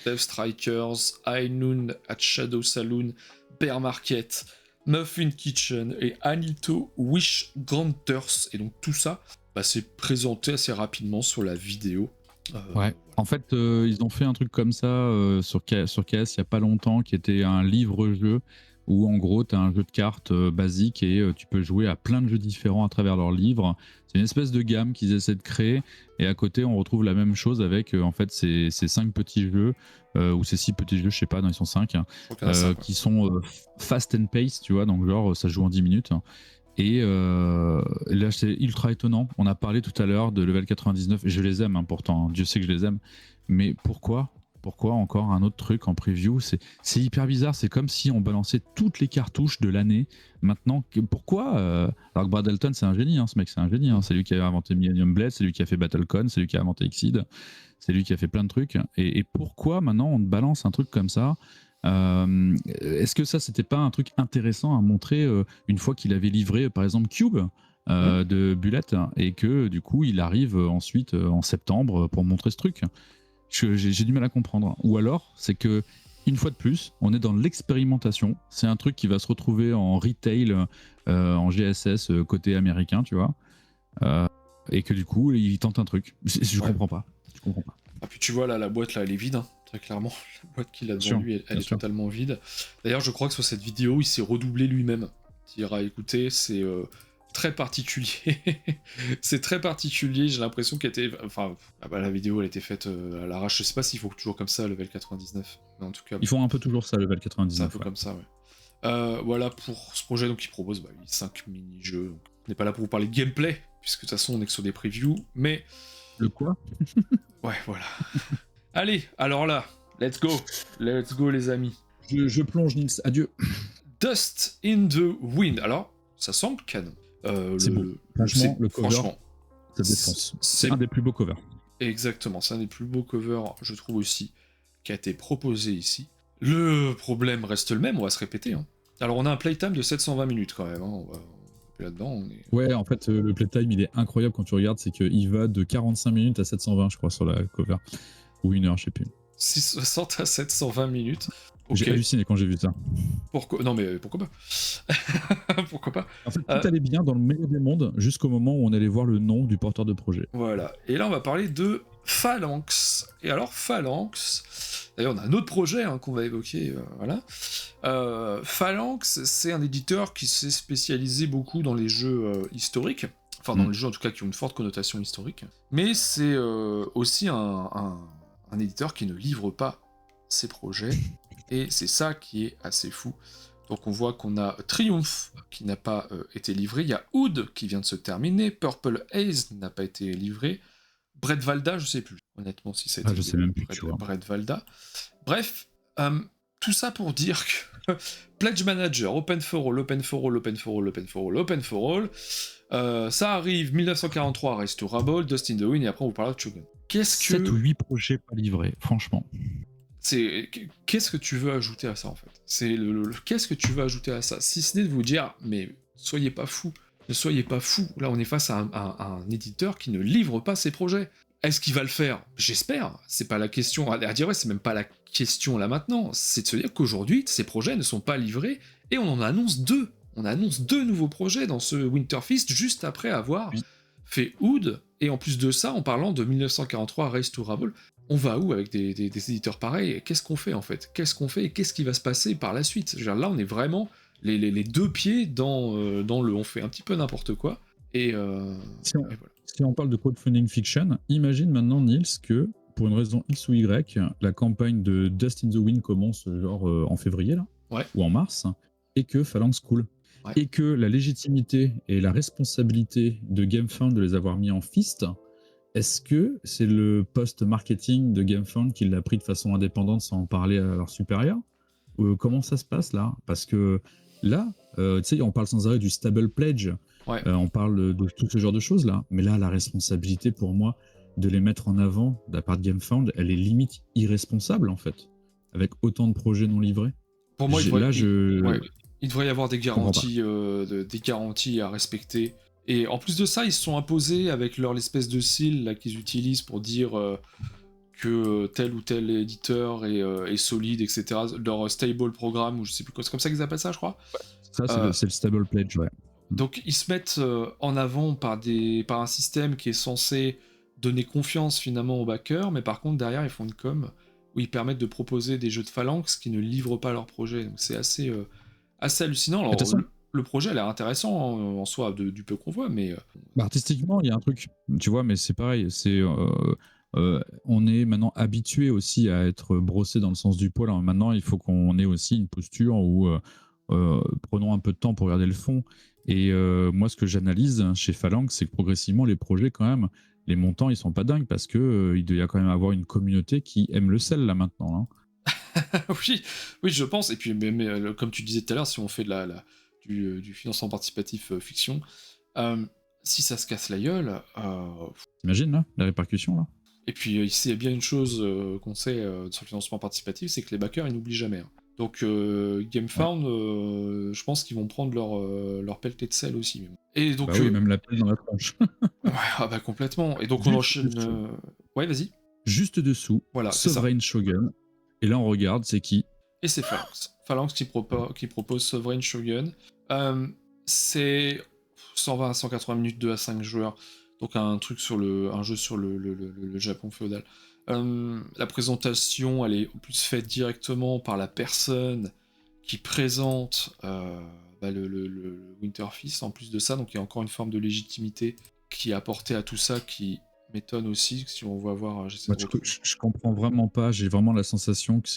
Death Strikers, High Noon at Shadow Saloon, Bear Market, Muffin Kitchen et Anito Wish Granters. Et donc tout ça, c'est présenté assez rapidement sur la vidéo. Ouais. En fait, ils ont fait un truc comme ça sur KS il y a pas longtemps, qui était un livre-jeu où en gros tu as un jeu de cartes basique et tu peux jouer à plein de jeux différents à travers leurs livres. C'est une espèce de gamme qu'ils essaient de créer, et à côté on retrouve la même chose avec en fait ces 5 petits jeux ou ces 6 petits jeux, je sais pas, non ils sont 5 qui sont fast and pace, tu vois, donc genre ça joue en 10 minutes. Et là, c'est ultra étonnant. On a parlé tout à l'heure de Level 99, et je les aime, hein, pourtant, Dieu sait que je les aime. Mais pourquoi encore un autre truc en preview? C'est hyper bizarre. C'est comme si on balançait toutes les cartouches de l'année. Maintenant, pourquoi alors que Brad Elton, c'est un génie, hein, ce mec, c'est un génie. Hein. C'est lui qui a inventé Millennium Blade, c'est lui qui a fait BattleCon, c'est lui qui a inventé Exceed, c'est lui qui a fait plein de trucs. Et pourquoi maintenant on balance un truc comme ça? Est-ce que ça, c'était pas un truc intéressant à montrer une fois qu'il avait livré, par exemple, Cube de Bullet, et que du coup, il arrive ensuite en septembre pour montrer ce truc? J'ai du mal à comprendre. Ou alors, c'est que une fois de plus, on est dans l'expérimentation. C'est un truc qui va se retrouver en retail, en GSS côté américain, tu vois, et que du coup, il tente un truc. Je comprends pas. Ah, puis tu vois là, la boîte là, elle est vide. Hein. Très clairement, la boîte qu'il a devant lui, elle est totalement vide. D'ailleurs, je crois que sur cette vidéo, il s'est redoublé lui-même. Tu iras écouter, c'est très particulier. C'est très particulier, j'ai l'impression qu'elle était... Enfin, la vidéo, elle était faite à l'arrache. Je sais pas s'il faut toujours comme ça, Level 99. Mais en tout cas... Ils font un peu toujours ça, Level 99. C'est un peu comme ça, ouais. Voilà pour ce projet, donc il propose 5 mini-jeux. On n'est pas là pour vous parler de gameplay, puisque de toute façon on est que sur des previews, mais... Le quoi? Ouais, voilà. Allez, alors là, let's go les amis. Je plonge, Nils, adieu. Dust in the Wind. Alors, ça semble canon. C'est beau. Franchement, le cover, franchement, ça défonce. c'est C'est un des plus beaux covers. Exactement, c'est un des plus beaux covers, je trouve aussi, qui a été proposé ici. Le problème reste le même, on va se répéter. Hein. Alors, on a un playtime de 720 minutes quand même. Hein. On va là-dedans. On est... Ouais, en fait, le playtime, il est incroyable quand tu regardes, c'est qu'il va de 45 minutes à 720, je crois, sur la cover. Ou 1 heure, je sais plus. 660 à 720 minutes. Okay. J'ai halluciné quand j'ai vu ça. Pourquoi? Non mais pourquoi pas? Pourquoi pas? En fait, tout allait bien dans le meilleur des mondes jusqu'au moment où on allait voir le nom du porteur de projet. Voilà. Et là, on va parler de Phalanx. Et alors, Phalanx... D'ailleurs, on a un autre projet hein, qu'on va évoquer. Voilà. Phalanx, c'est un éditeur qui s'est spécialisé beaucoup dans les jeux historiques. Enfin, dans les jeux, en tout cas, qui ont une forte connotation historique. Mais c'est aussi un éditeur qui ne livre pas ses projets. Et c'est ça qui est assez fou. Donc on voit qu'on a Triumph qui n'a pas été livré, il y a Oud qui vient de se terminer, Purple Haze n'a pas été livré, Bredvalda, je sais plus, honnêtement si ça a été je sais même plus, Bredvalda. Bref, tout ça pour dire que Pledge Manager, Open for All, Open for All, Open for All, Open for All, Open for All, ça arrive 1943 Restaurable, Dust in the Wind, et après on vous parlera de Shogun. 7 ou 8 projets pas livrés, franchement. Qu'est-ce que tu veux ajouter à ça en fait? C'est qu'est-ce que tu veux ajouter à ça? Si ce n'est de vous dire, mais soyez pas fous, ne soyez pas fous. Là, on est face à un éditeur qui ne livre pas ses projets. Est-ce qu'il va le faire? J'espère. C'est pas la question. À dire, ouais, c'est même pas la question là maintenant. C'est de se dire qu'aujourd'hui, ces projets ne sont pas livrés et on en annonce 2. On annonce 2 nouveaux projets dans ce Winterfeast juste après avoir fait Oud. Et en plus de ça, en parlant de 1943 Race to Rabble, on va où avec des éditeurs pareils? Qu'est-ce qu'on fait en fait? Qu'est-ce qu'on fait et qu'est-ce qui va se passer par la suite? Je veux dire, là, on est vraiment les 2 pieds dans le on fait un petit peu n'importe quoi. Et voilà. Si on parle de crowdfunding fiction, imagine maintenant, Nils, que pour une raison X ou Y, la campagne de Dust in the Wind commence genre en février là, ou en mars, et que Phalanx coule. Ouais. Et que la légitimité et la responsabilité de GameFound de les avoir mis en fist, est-ce que c'est le post marketing de GameFound qui l'a pris de façon indépendante sans en parler à leur supérieur? Comment ça se passe là? Parce que là, tu sais, on parle sans arrêt du stable pledge, on parle de tout ce genre de choses là, mais là, la responsabilité pour moi de les mettre en avant de la part de GameFound, elle est limite irresponsable en fait, avec autant de projets non livrés. Pour moi, il devrait y avoir des garanties, des garanties à respecter. Et en plus de ça, ils se sont imposés avec leur espèce de seal là, qu'ils utilisent pour dire que tel ou tel éditeur est solide, etc. Leur stable programme, ou je sais plus quoi, c'est comme ça qu'ils appellent ça, je crois. Ça, c'est le stable pledge, ouais. Donc ils se mettent en avant par un système qui est censé donner confiance finalement aux backers, mais par contre derrière ils font une com où ils permettent de proposer des jeux de Phalanx qui ne livrent pas leur projet. Donc c'est assez hallucinant. Alors le projet a l'air intéressant en soi, du peu qu'on voit, mais... artistiquement, il y a un truc, tu vois, mais c'est pareil, c'est... on est maintenant habitué aussi à être brossé dans le sens du poil. Alors maintenant, il faut qu'on ait aussi une posture où prenons un peu de temps pour regarder le fond. Et moi, ce que j'analyse chez Phalanx, c'est que progressivement, les projets, quand même, les montants, ils sont pas dingues parce que il doit y quand même avoir une communauté qui aime le sel là maintenant. Hein. oui, je pense. Et puis, mais, comme tu disais tout à l'heure, si on fait du financement participatif fiction, si ça se casse la gueule... T'imagines là, la répercussion là? Et puis ici, il y a bien une chose qu'on sait sur le financement participatif, c'est que les backers, ils n'oublient jamais. Hein. Donc GameFound, je pense qu'ils vont prendre leur pelletée de sel aussi. Même. Et donc, oui, même la pelle dans la tronche. Ouais, complètement. Et donc on enchaîne... Ouais, vas-y. Juste dessous, voilà, Sovereign Shogun. Et là, on regarde, c'est qui? Et c'est Phalanx. Phalanx qui propose Sovereign Shogun. C'est 120 à 180 minutes, 2 à 5 joueurs. Donc un jeu sur le Japon féodal. La présentation, elle est en plus faite directement par la personne qui présente le Winterfeast en plus de ça, donc il y a encore une forme de légitimité qui est apportée à tout ça qui m'étonne aussi, si on va voir, j'essaie Moi, de retrouver. je comprends vraiment pas. J'ai vraiment la sensation que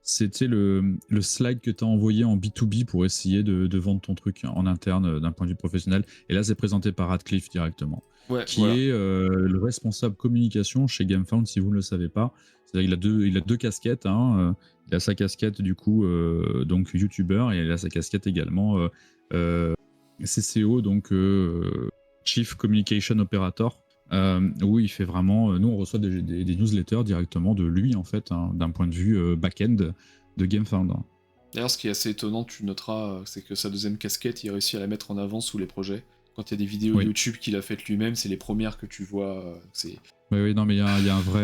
c'était le slide que tu as envoyé en B2B pour essayer de vendre ton truc en interne d'un point de vue professionnel. Et là, c'est présenté par Radcliffe directement, Ouais, qui voilà. est le responsable communication chez GameFound, si vous ne le savez pas. C'est-à-dire il a deux casquettes, hein. Il a sa casquette, du coup, donc YouTuber, et il a sa casquette également euh, CCO, donc Chief Communication Operator. Où il fait vraiment. Nous, on reçoit des newsletters directement de lui, en fait, hein, d'un point de vue back-end de GameFound. D'ailleurs, ce qui est assez étonnant, tu noteras, c'est que sa deuxième casquette, il réussit à la mettre en avant sous les projets. Quand il y a des vidéos Oui. YouTube qu'il a faites lui-même, c'est les premières que tu vois. Oui, oui, non, mais il y a un vrai,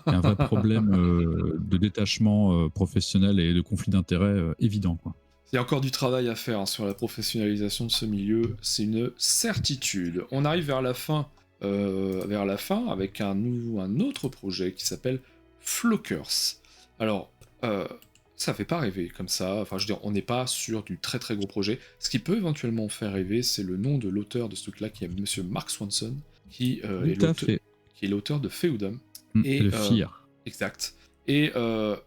il y a un vrai problème de détachement professionnel et de conflit d'intérêts évident, quoi. Il y a encore du travail à faire, hein, sur la professionnalisation de ce milieu, c'est une certitude. On arrive vers la fin avec un autre projet qui s'appelle Flockers. Alors, ça fait pas rêver comme ça, enfin je veux dire, on n'est pas sur du très très gros projet. Ce qui peut éventuellement faire rêver, c'est le nom de l'auteur de ce truc-là, qui est Monsieur Mark Swanson, qui, Tout à fait. qui est l'auteur de Feudum. Et Et, le FIR. exact. Et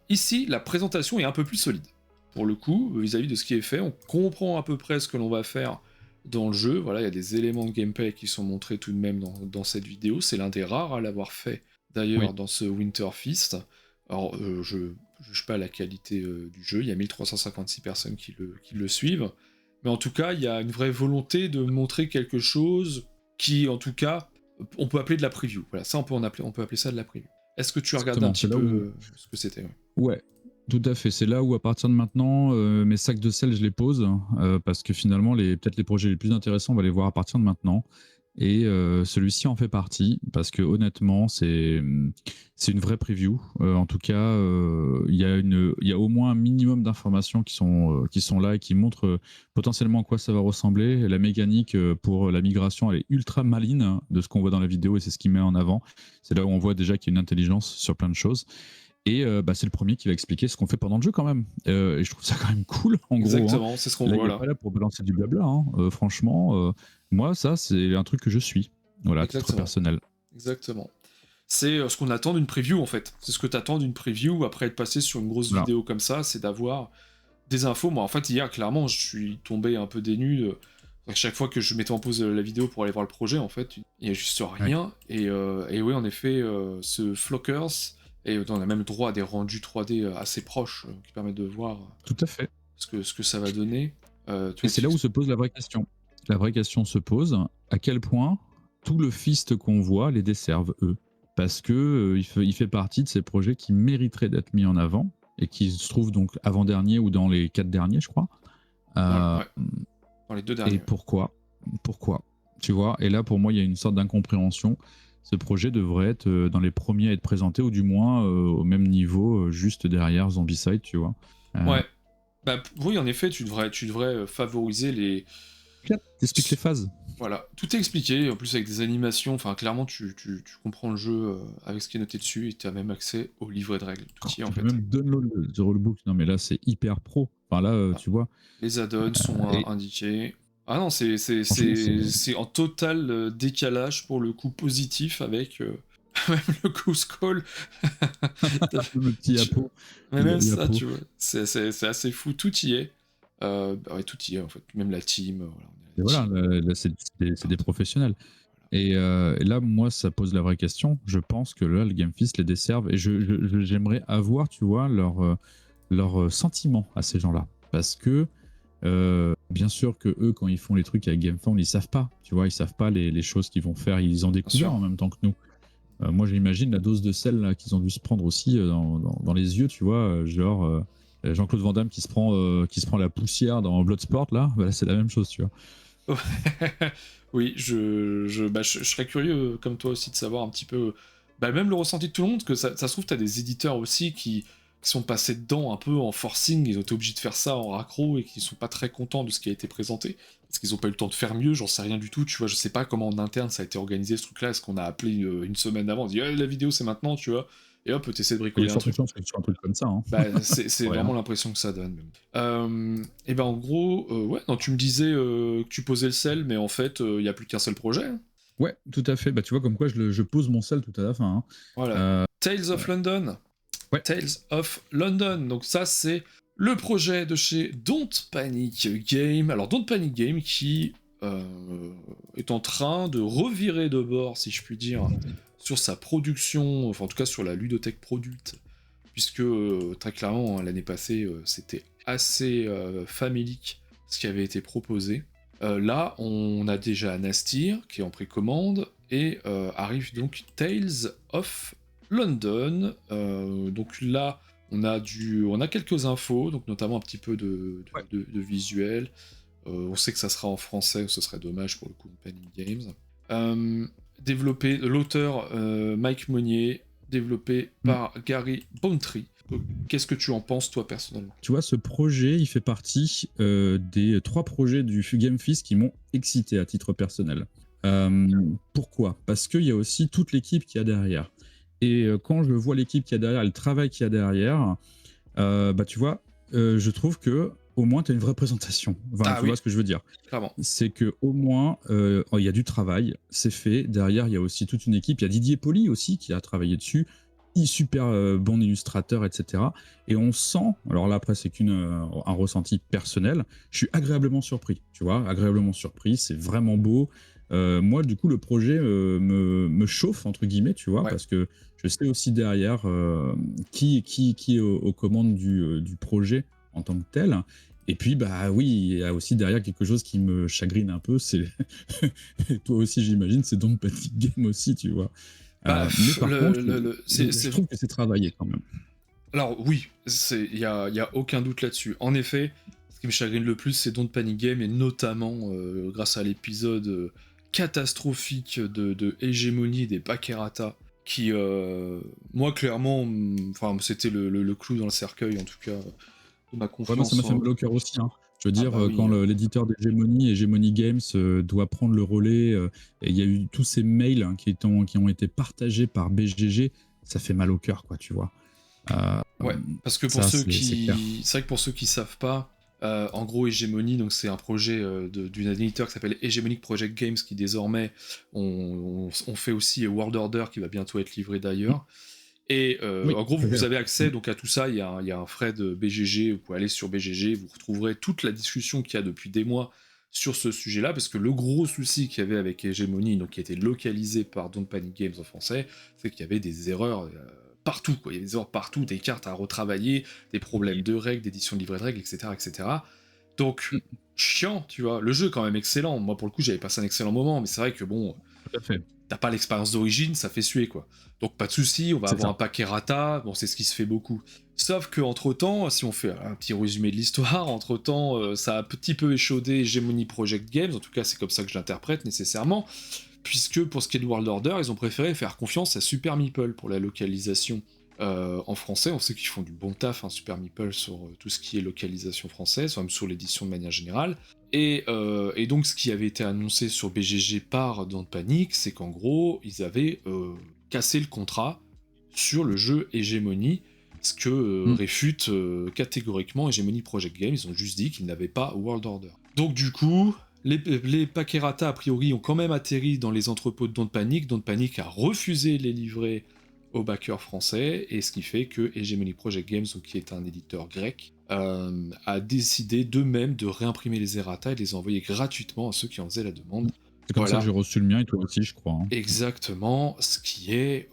ici, la présentation est un peu plus solide. Pour le coup, vis-à-vis de ce qui est fait, on comprend à peu près ce que l'on va faire dans le jeu. Voilà, il y a des éléments de gameplay qui sont montrés tout de même dans cette vidéo. C'est l'un des rares à l'avoir fait, d'ailleurs, Oui. dans ce Winter Feast. Alors, je ne juge pas la qualité du jeu, il y a 1356 personnes qui le suivent. Mais en tout cas, il y a une vraie volonté de montrer quelque chose qui, en tout cas, on peut appeler de la preview. Voilà, ça, on peut appeler ça de la preview. Est-ce que tu as regardé un Exactement. petit C'est là peu où. ce que c'était? Ouais. Tout à fait. C'est là où, à partir de maintenant, mes sacs de sel, je les pose, parce que finalement, peut-être les projets les plus intéressants, on va les voir à partir de maintenant. Et celui-ci en fait partie, parce que honnêtement, c'est une vraie preview. En tout cas, il y a au moins un minimum d'informations qui sont là et qui montrent potentiellement à quoi ça va ressembler. La mécanique pour la migration, elle est ultra maligne, hein, de ce qu'on voit dans la vidéo, et c'est ce qu'il met en avant. C'est là où on voit déjà qu'il y a une intelligence sur plein de choses. Et c'est le premier qui va expliquer ce qu'on fait pendant le jeu quand même. Et je trouve ça quand même cool, en gros. Hein. Exactement, c'est ce qu'on Là, il voit n'est là. pas là pour balancer du blabla. Hein. Franchement, moi, ça, c'est un truc que je suis. Voilà, à titre Exactement. personnel. Exactement. C'est ce qu'on attend d'une preview en fait. C'est ce que t'attends d'une preview après être passé sur une grosse Voilà. vidéo comme ça, c'est d'avoir des infos. Moi en fait hier clairement je suis tombé un peu dénu. À chaque fois que je mettais en pause la vidéo pour aller voir le projet en fait, il y a juste Ouais. rien. Et oui en effet ce Flockers, et on a même le droit à des rendus 3D assez proches qui permettent de voir Tout à fait. ce que ça va donner. Et c'est là où se pose la vraie question. La vraie question se pose, à quel point tout le fist qu'on voit les desservent, eux. Parce que il fait partie de ces projets qui mériteraient d'être mis en avant, et qui se trouvent donc avant-dernier ou dans les 4 derniers, je crois. Ouais, dans les deux derniers. Et pourquoi Tu vois. Et là, pour moi, il y a une sorte d'incompréhension. Ce projet devrait être dans les premiers à être présenté, ou du moins au même niveau, juste derrière Zombicide, tu vois. Ouais. Bah oui, en effet, tu devrais favoriser les. T'expliques les phases. Voilà, tout est expliqué, en plus avec des animations, enfin clairement tu comprends le jeu avec ce qui est noté dessus, et tu as même accès au livret de règles, tout y est en Tu peux fait. même download the rulebook. Non, mais là, c'est hyper pro. Enfin, là, Ah, tu vois. les add-ons sont Et indiqués. Ah non, franchement, c'est en total décalage pour le coup positif avec même le Goose Call. le petit Tu- Apo. Mais même ça, Yapo. tu vois, c'est assez fou, tout y est. Bah ouais, tout y est en fait, même la team, voilà, on est Et la voilà, team. là, c'est des professionnels. Et là, moi, ça pose la vraie question. Je pense que là, le Game Fist les desservent. Et j'aimerais avoir, tu vois, leur sentiment à ces gens-là. Parce que, bien sûr que eux, quand ils font les trucs avec GameFound, ils savent pas. Tu vois, ils savent pas les choses qu'ils vont faire. Ils ont découvert sûr. en même temps que nous. Moi, j'imagine la dose de sel là, qu'ils ont dû se prendre aussi dans les yeux, tu vois. Genre, Jean-Claude Van Damme qui se prend la poussière dans Bloodsport, là. Bah, là, c'est la même chose, tu vois. Oui, je serais curieux, comme toi aussi, de savoir un petit peu, bah, même le ressenti de tout le monde, que ça se trouve, t'as des éditeurs aussi qui sont passés dedans un peu en forcing, ils ont été obligés de faire ça en raccro, et qui sont pas très contents de ce qui a été présenté, parce qu'ils ont pas eu le temps de faire mieux, j'en sais rien du tout, tu vois, je sais pas comment en interne ça a été organisé ce truc-là, est-ce qu'on a appelé une semaine avant, on dit la vidéo c'est maintenant, tu vois, et hop, t'essaies de Il y bricoler a un fortes truc. chances que ce soit un truc comme ça. Hein. Bah, c'est Ouais, vraiment hein. l'impression que ça donne. Et ben en gros, ouais, non, tu me disais que tu posais le sel, mais en fait, il n'y a plus qu'un seul projet. Hein. Ouais, tout à fait. Bah, tu vois, comme quoi je pose mon sel tout à la fin. Hein. Voilà. Tales of London. Ouais. Tales of London. Donc ça, c'est le projet de chez Don't Panic Game. Alors Don't Panic Game qui est en train de revirer de bord, si je puis dire, sur sa production, enfin en tout cas sur la ludothèque produite, puisque très clairement, l'année passée, c'était assez famélique ce qui avait été proposé. Là, on a déjà Anastir qui est en précommande, et arrive donc Tales of London. Donc là, on a quelques infos, donc notamment un petit peu de visuel. On sait que ça sera en français, ce serait dommage pour le coup de Panic Games. Développé, l'auteur Mike Monnier, développé par Gary Bowntry. Qu'est-ce que tu en penses, toi, personnellement? Tu vois, ce projet, il fait partie des 3 projets du Game Fest qui m'ont excité à titre personnel. Pourquoi? Parce qu'il y a aussi toute l'équipe qu'il y a derrière. Et quand je vois l'équipe qu'il y a derrière, le travail qu'il y a derrière, bah tu vois, je trouve que au moins tu as une vraie présentation. Enfin, tu vois ce que je veux dire. Clairement. C'est que au moins il y a du travail, c'est fait. Derrière, il y a aussi toute une équipe. Il y a Didier Poli aussi qui a travaillé dessus. Super bon illustrateur, etc. Et on sent, alors là après c'est un ressenti personnel, je suis agréablement surpris, tu vois, agréablement surpris, c'est vraiment beau. Moi du coup le projet me chauffe entre guillemets, tu vois, parce que je sais aussi derrière qui est aux commandes du projet en tant que tel. Et puis bah oui, il y a aussi derrière quelque chose qui me chagrine un peu, c'est toi aussi j'imagine, c'est donc Panic Game aussi, tu vois. Mais par contre, je trouve que c'est travaillé quand même. Alors oui, il y a aucun doute là-dessus. En effet, ce qui me chagrine le plus, c'est Don't Panic Game, et notamment grâce à l'épisode catastrophique de Hégémonie des Bakerata, qui, moi clairement, c'était le clou dans le cercueil, en tout cas, de ma confiance. Ouais, moi ça m'a fait mal au cœur aussi. Hein. Je veux dire, oui. quand l'éditeur d'Hégémonie, Hégémonie Games, doit prendre le relais, et il y a eu tous ces mails qui ont été partagés par BGG, ça fait mal au cœur, quoi, tu vois. Ouais, parce que pour ceux qui... C'est vrai que pour ceux qui savent pas, en gros, Hégémonie, donc c'est un projet d'un éditeur qui s'appelle Hegemonic Project Games, qui désormais on fait aussi World Order, qui va bientôt être livré d'ailleurs. Et en gros, vous avez accès donc à tout ça. Il y a un thread BGG, vous pouvez aller sur BGG, vous retrouverez toute la discussion qu'il y a depuis des mois sur ce sujet-là, parce que le gros souci qu'il y avait avec Hegemony, donc qui a été localisé par Don't Panic Games en français, c'est qu'il y avait des erreurs partout, quoi. Il y avait des erreurs partout, des cartes à retravailler, des problèmes de règles, d'édition de livret de règles, etc., etc. Donc, chiant, tu vois. Le jeu est quand même excellent. Moi, pour le coup, j'avais passé un excellent moment, mais c'est vrai que bon... Tout à fait. T'as pas l'expérience d'origine, ça fait suer, quoi. Donc pas de souci, on va avoir un paquet rata, bon c'est ce qui se fait beaucoup. Sauf que entre temps, si on fait un petit résumé de l'histoire, entre temps ça a un petit peu échaudé Hegemony Project Games, en tout cas c'est comme ça que je l'interprète nécessairement, puisque pour ce qui est de World Order, ils ont préféré faire confiance à Super Meeple pour la localisation en français. On sait qu'ils font du bon taf, hein, Super Meeple, sur tout ce qui est localisation française, même sur l'édition de manière générale. Et donc ce qui avait été annoncé sur BGG par Don't Panic, c'est qu'en gros, ils avaient cassé le contrat sur le jeu Hegemony, ce que réfute catégoriquement Hegemony Project Games. Ils ont juste dit qu'ils n'avaient pas World Order. Donc du coup, les Paquerata, a priori, ont quand même atterri dans les entrepôts de Don't Panic. Don't Panic a refusé de les livrer aux backers français, et ce qui fait que Hegemony Project Games, qui est un éditeur grec, a décidé d'eux-mêmes de réimprimer les errata et de les envoyer gratuitement à ceux qui en faisaient la demande. C'est comme ça que j'ai reçu le mien, et toi aussi, je crois. Hein. Exactement, ce qui est...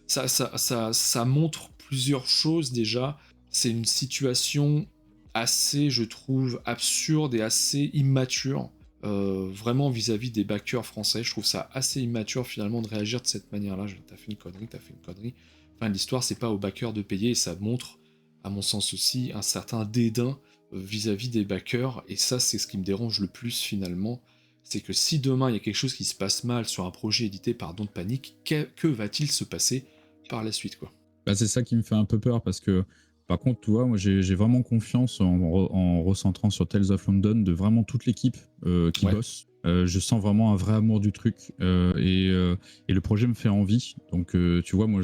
ça montre plusieurs choses déjà. C'est une situation assez, je trouve, absurde et assez immature, vraiment vis-à-vis des backers français. Je trouve ça assez immature finalement de réagir de cette manière-là. T'as fait une connerie. Enfin, l'histoire, c'est pas aux backers de payer, et ça montre, à mon sens aussi, un certain dédain vis-à-vis des backers, et ça, c'est ce qui me dérange le plus finalement. C'est que si demain il y a quelque chose qui se passe mal sur un projet édité par Don't Panic, que va-t-il se passer par la suite, quoi? Bah, c'est ça qui me fait un peu peur, parce que par contre, tu vois, moi j'ai vraiment confiance en recentrant sur Tales of London de vraiment toute l'équipe qui bosse. Je sens vraiment un vrai amour du truc, et le projet me fait envie. Donc tu vois, moi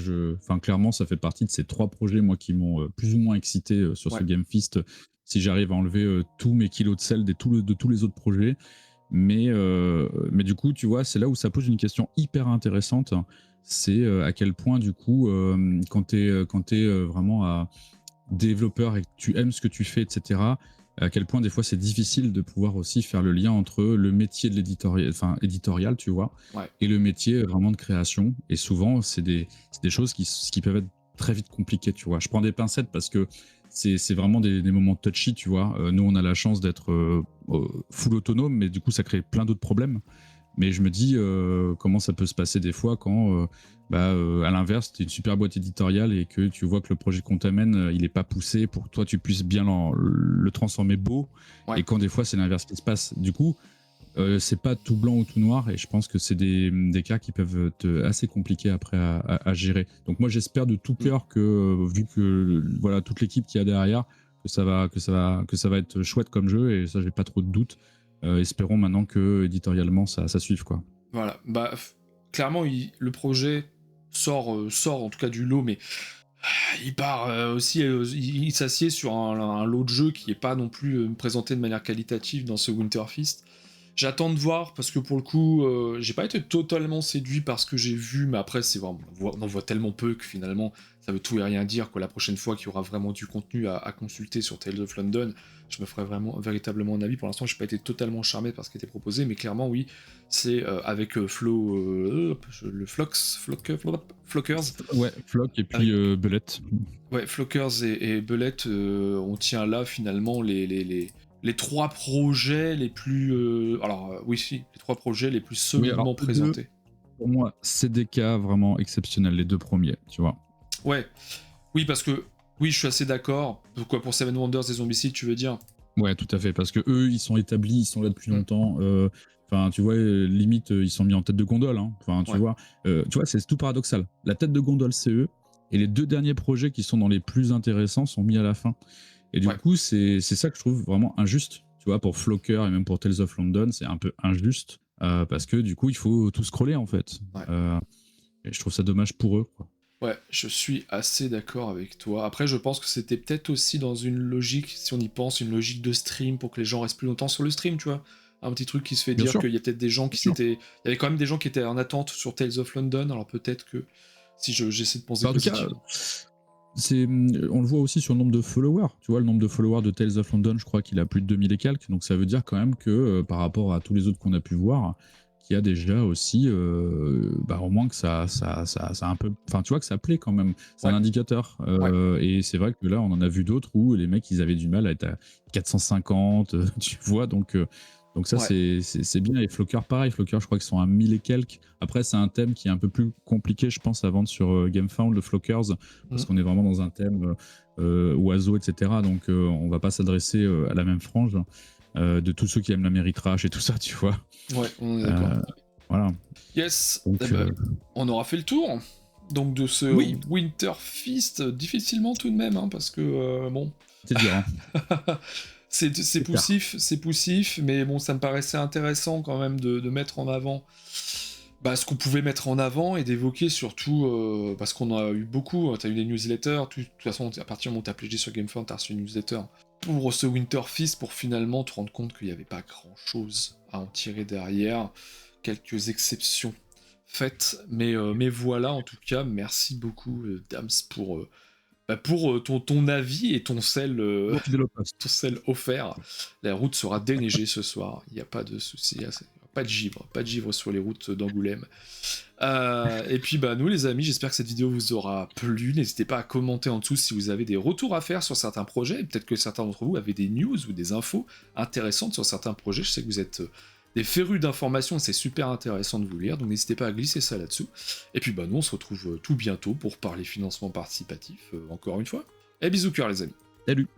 clairement ça fait partie de ces 3 projets moi qui m'ont plus ou moins excité sur ce Game Fest. Si j'arrive à enlever tous mes kilos de sel de tous les autres projets, Mais du coup, tu vois, c'est là où ça pose une question hyper intéressante. C'est à quel point, du coup, quand tu es vraiment développeur et que tu aimes ce que tu fais, etc., à quel point des fois c'est difficile de pouvoir aussi faire le lien entre le métier de éditorial, tu vois, Ouais. et le métier vraiment de création. Et souvent, c'est des choses qui peuvent être très vite compliquées, tu vois. Je prends des pincettes parce que c'est vraiment des moments touchy, tu vois. Nous, on a la chance d'être full autonome, mais du coup, ça crée plein d'autres problèmes. Mais je me dis comment ça peut se passer des fois quand, à l'inverse, tu es une super boîte éditoriale et que tu vois que le projet qu'on t'amène, il n'est pas poussé pour que toi, tu puisses bien le transformer beau. Ouais. Et quand des fois, c'est l'inverse qui se passe. Du coup, c'est pas tout blanc ou tout noir. Et je pense que c'est des cas qui peuvent être assez compliqués après à gérer. Donc moi, j'espère de tout cœur que, vu que voilà, toute l'équipe qu'il y a derrière, que ça va être chouette comme jeu. Et ça, j'ai pas trop de doutes. Espérons maintenant que éditorialement ça suive, quoi. Voilà, clairement le projet sort en tout cas du lot, mais il part aussi, il s'assied sur un lot de jeux qui est pas non plus présenté de manière qualitative dans ce Winterfest. J'attends de voir parce que pour le coup, j'ai pas été totalement séduit par ce que j'ai vu, mais après c'est vraiment, on en voit tellement peu que finalement ça veut tout et rien dire. La prochaine fois qu'il y aura vraiment du contenu à consulter sur Tales of London, je me ferai véritablement un avis. Pour l'instant, j'ai pas été totalement charmé par ce qui était proposé, mais clairement oui, c'est avec le Flockers. Ouais, Flock et puis Belette. Ouais, Flockers et Belette, on tient là finalement les trois projets les plus... les trois projets les plus solidement présentés. Pour moi, c'est des cas vraiment exceptionnels, les deux premiers, tu vois. Ouais, oui, parce que, oui, je suis assez d'accord. Pour Seven Wonders et Zombicide, tu veux dire? Ouais, tout à fait, parce que eux, ils sont établis, ils sont là depuis longtemps. Enfin, tu vois, limite, ils sont mis en tête de gondole. Hein. Enfin, tu vois, c'est tout paradoxal. La tête de gondole, c'est eux, et les deux derniers projets qui sont dans les plus intéressants sont mis à la fin. Et du coup, c'est ça que je trouve vraiment injuste. Tu vois, pour Flocker et même pour Tales of London, c'est un peu injuste parce que du coup, il faut tout scroller en fait. Et je trouve ça dommage pour eux, quoi. Ouais, je suis assez d'accord avec toi. Après, je pense que c'était peut-être aussi dans une logique, si on y pense, une logique de stream pour que les gens restent plus longtemps sur le stream, tu vois. Un petit truc qui se fait dire qu'il y a peut-être des gens qui s'étaient... Il y avait quand même des gens qui étaient en attente sur Tales of London, alors peut-être que si j'essaie de penser positivement. On le voit aussi sur le nombre de followers. Tu vois, le nombre de followers de Tales of London, je crois qu'il a plus de 2000 et quelques. Donc ça veut dire quand même que par rapport à tous les autres qu'on a pu voir, qu'il y a déjà aussi, au moins que ça un peu. Enfin, tu vois que ça plaît quand même. C'est un indicateur. Et c'est vrai que là, on en a vu d'autres où les mecs, ils avaient du mal à être à 450, tu vois. Donc ça, c'est bien. Et Flocker, pareil. Flocker, je crois qu'ils sont à 1000 et quelques. Après, c'est un thème qui est un peu plus compliqué, je pense, à vendre sur GameFound, le Flockers, parce qu'on est vraiment dans un thème oiseau, etc. Donc, on va pas s'adresser à la même frange de tous ceux qui aiment l'Améritrash et tout ça, tu vois. Ouais, on est d'accord. Voilà. Yes. Donc, on aura fait le tour. Donc, de ce Winterfest, difficilement tout de même, hein, parce que, bon... C'est dur, hein. C'est poussif, mais bon, ça me paraissait intéressant quand même de mettre en avant ce qu'on pouvait mettre en avant et d'évoquer surtout, parce qu'on a eu beaucoup, t'as eu des newsletters, de toute façon, à partir du moment où t'as pledgé sur GameFound, t'as reçu une newsletter, pour ce Winterfest, pour finalement te rendre compte qu'il n'y avait pas grand-chose à en tirer derrière, quelques exceptions faites, mais voilà, en tout cas, merci beaucoup, Dams, pour ton avis et ton sel offert. La route sera déneigée ce soir, il n'y a pas de souci, pas de givre sur les routes d'Angoulême. Et puis nous les amis, j'espère que cette vidéo vous aura plu. N'hésitez pas à commenter en dessous si vous avez des retours à faire sur certains projets. Peut-être que certains d'entre vous avaient des news ou des infos intéressantes sur certains projets. Je sais que vous êtes des férus d'informations, c'est super intéressant de vous lire, donc n'hésitez pas à glisser ça là-dessous. Et puis nous on se retrouve tout bientôt pour parler financement participatif, encore une fois. Et bisous cœur les amis. Salut.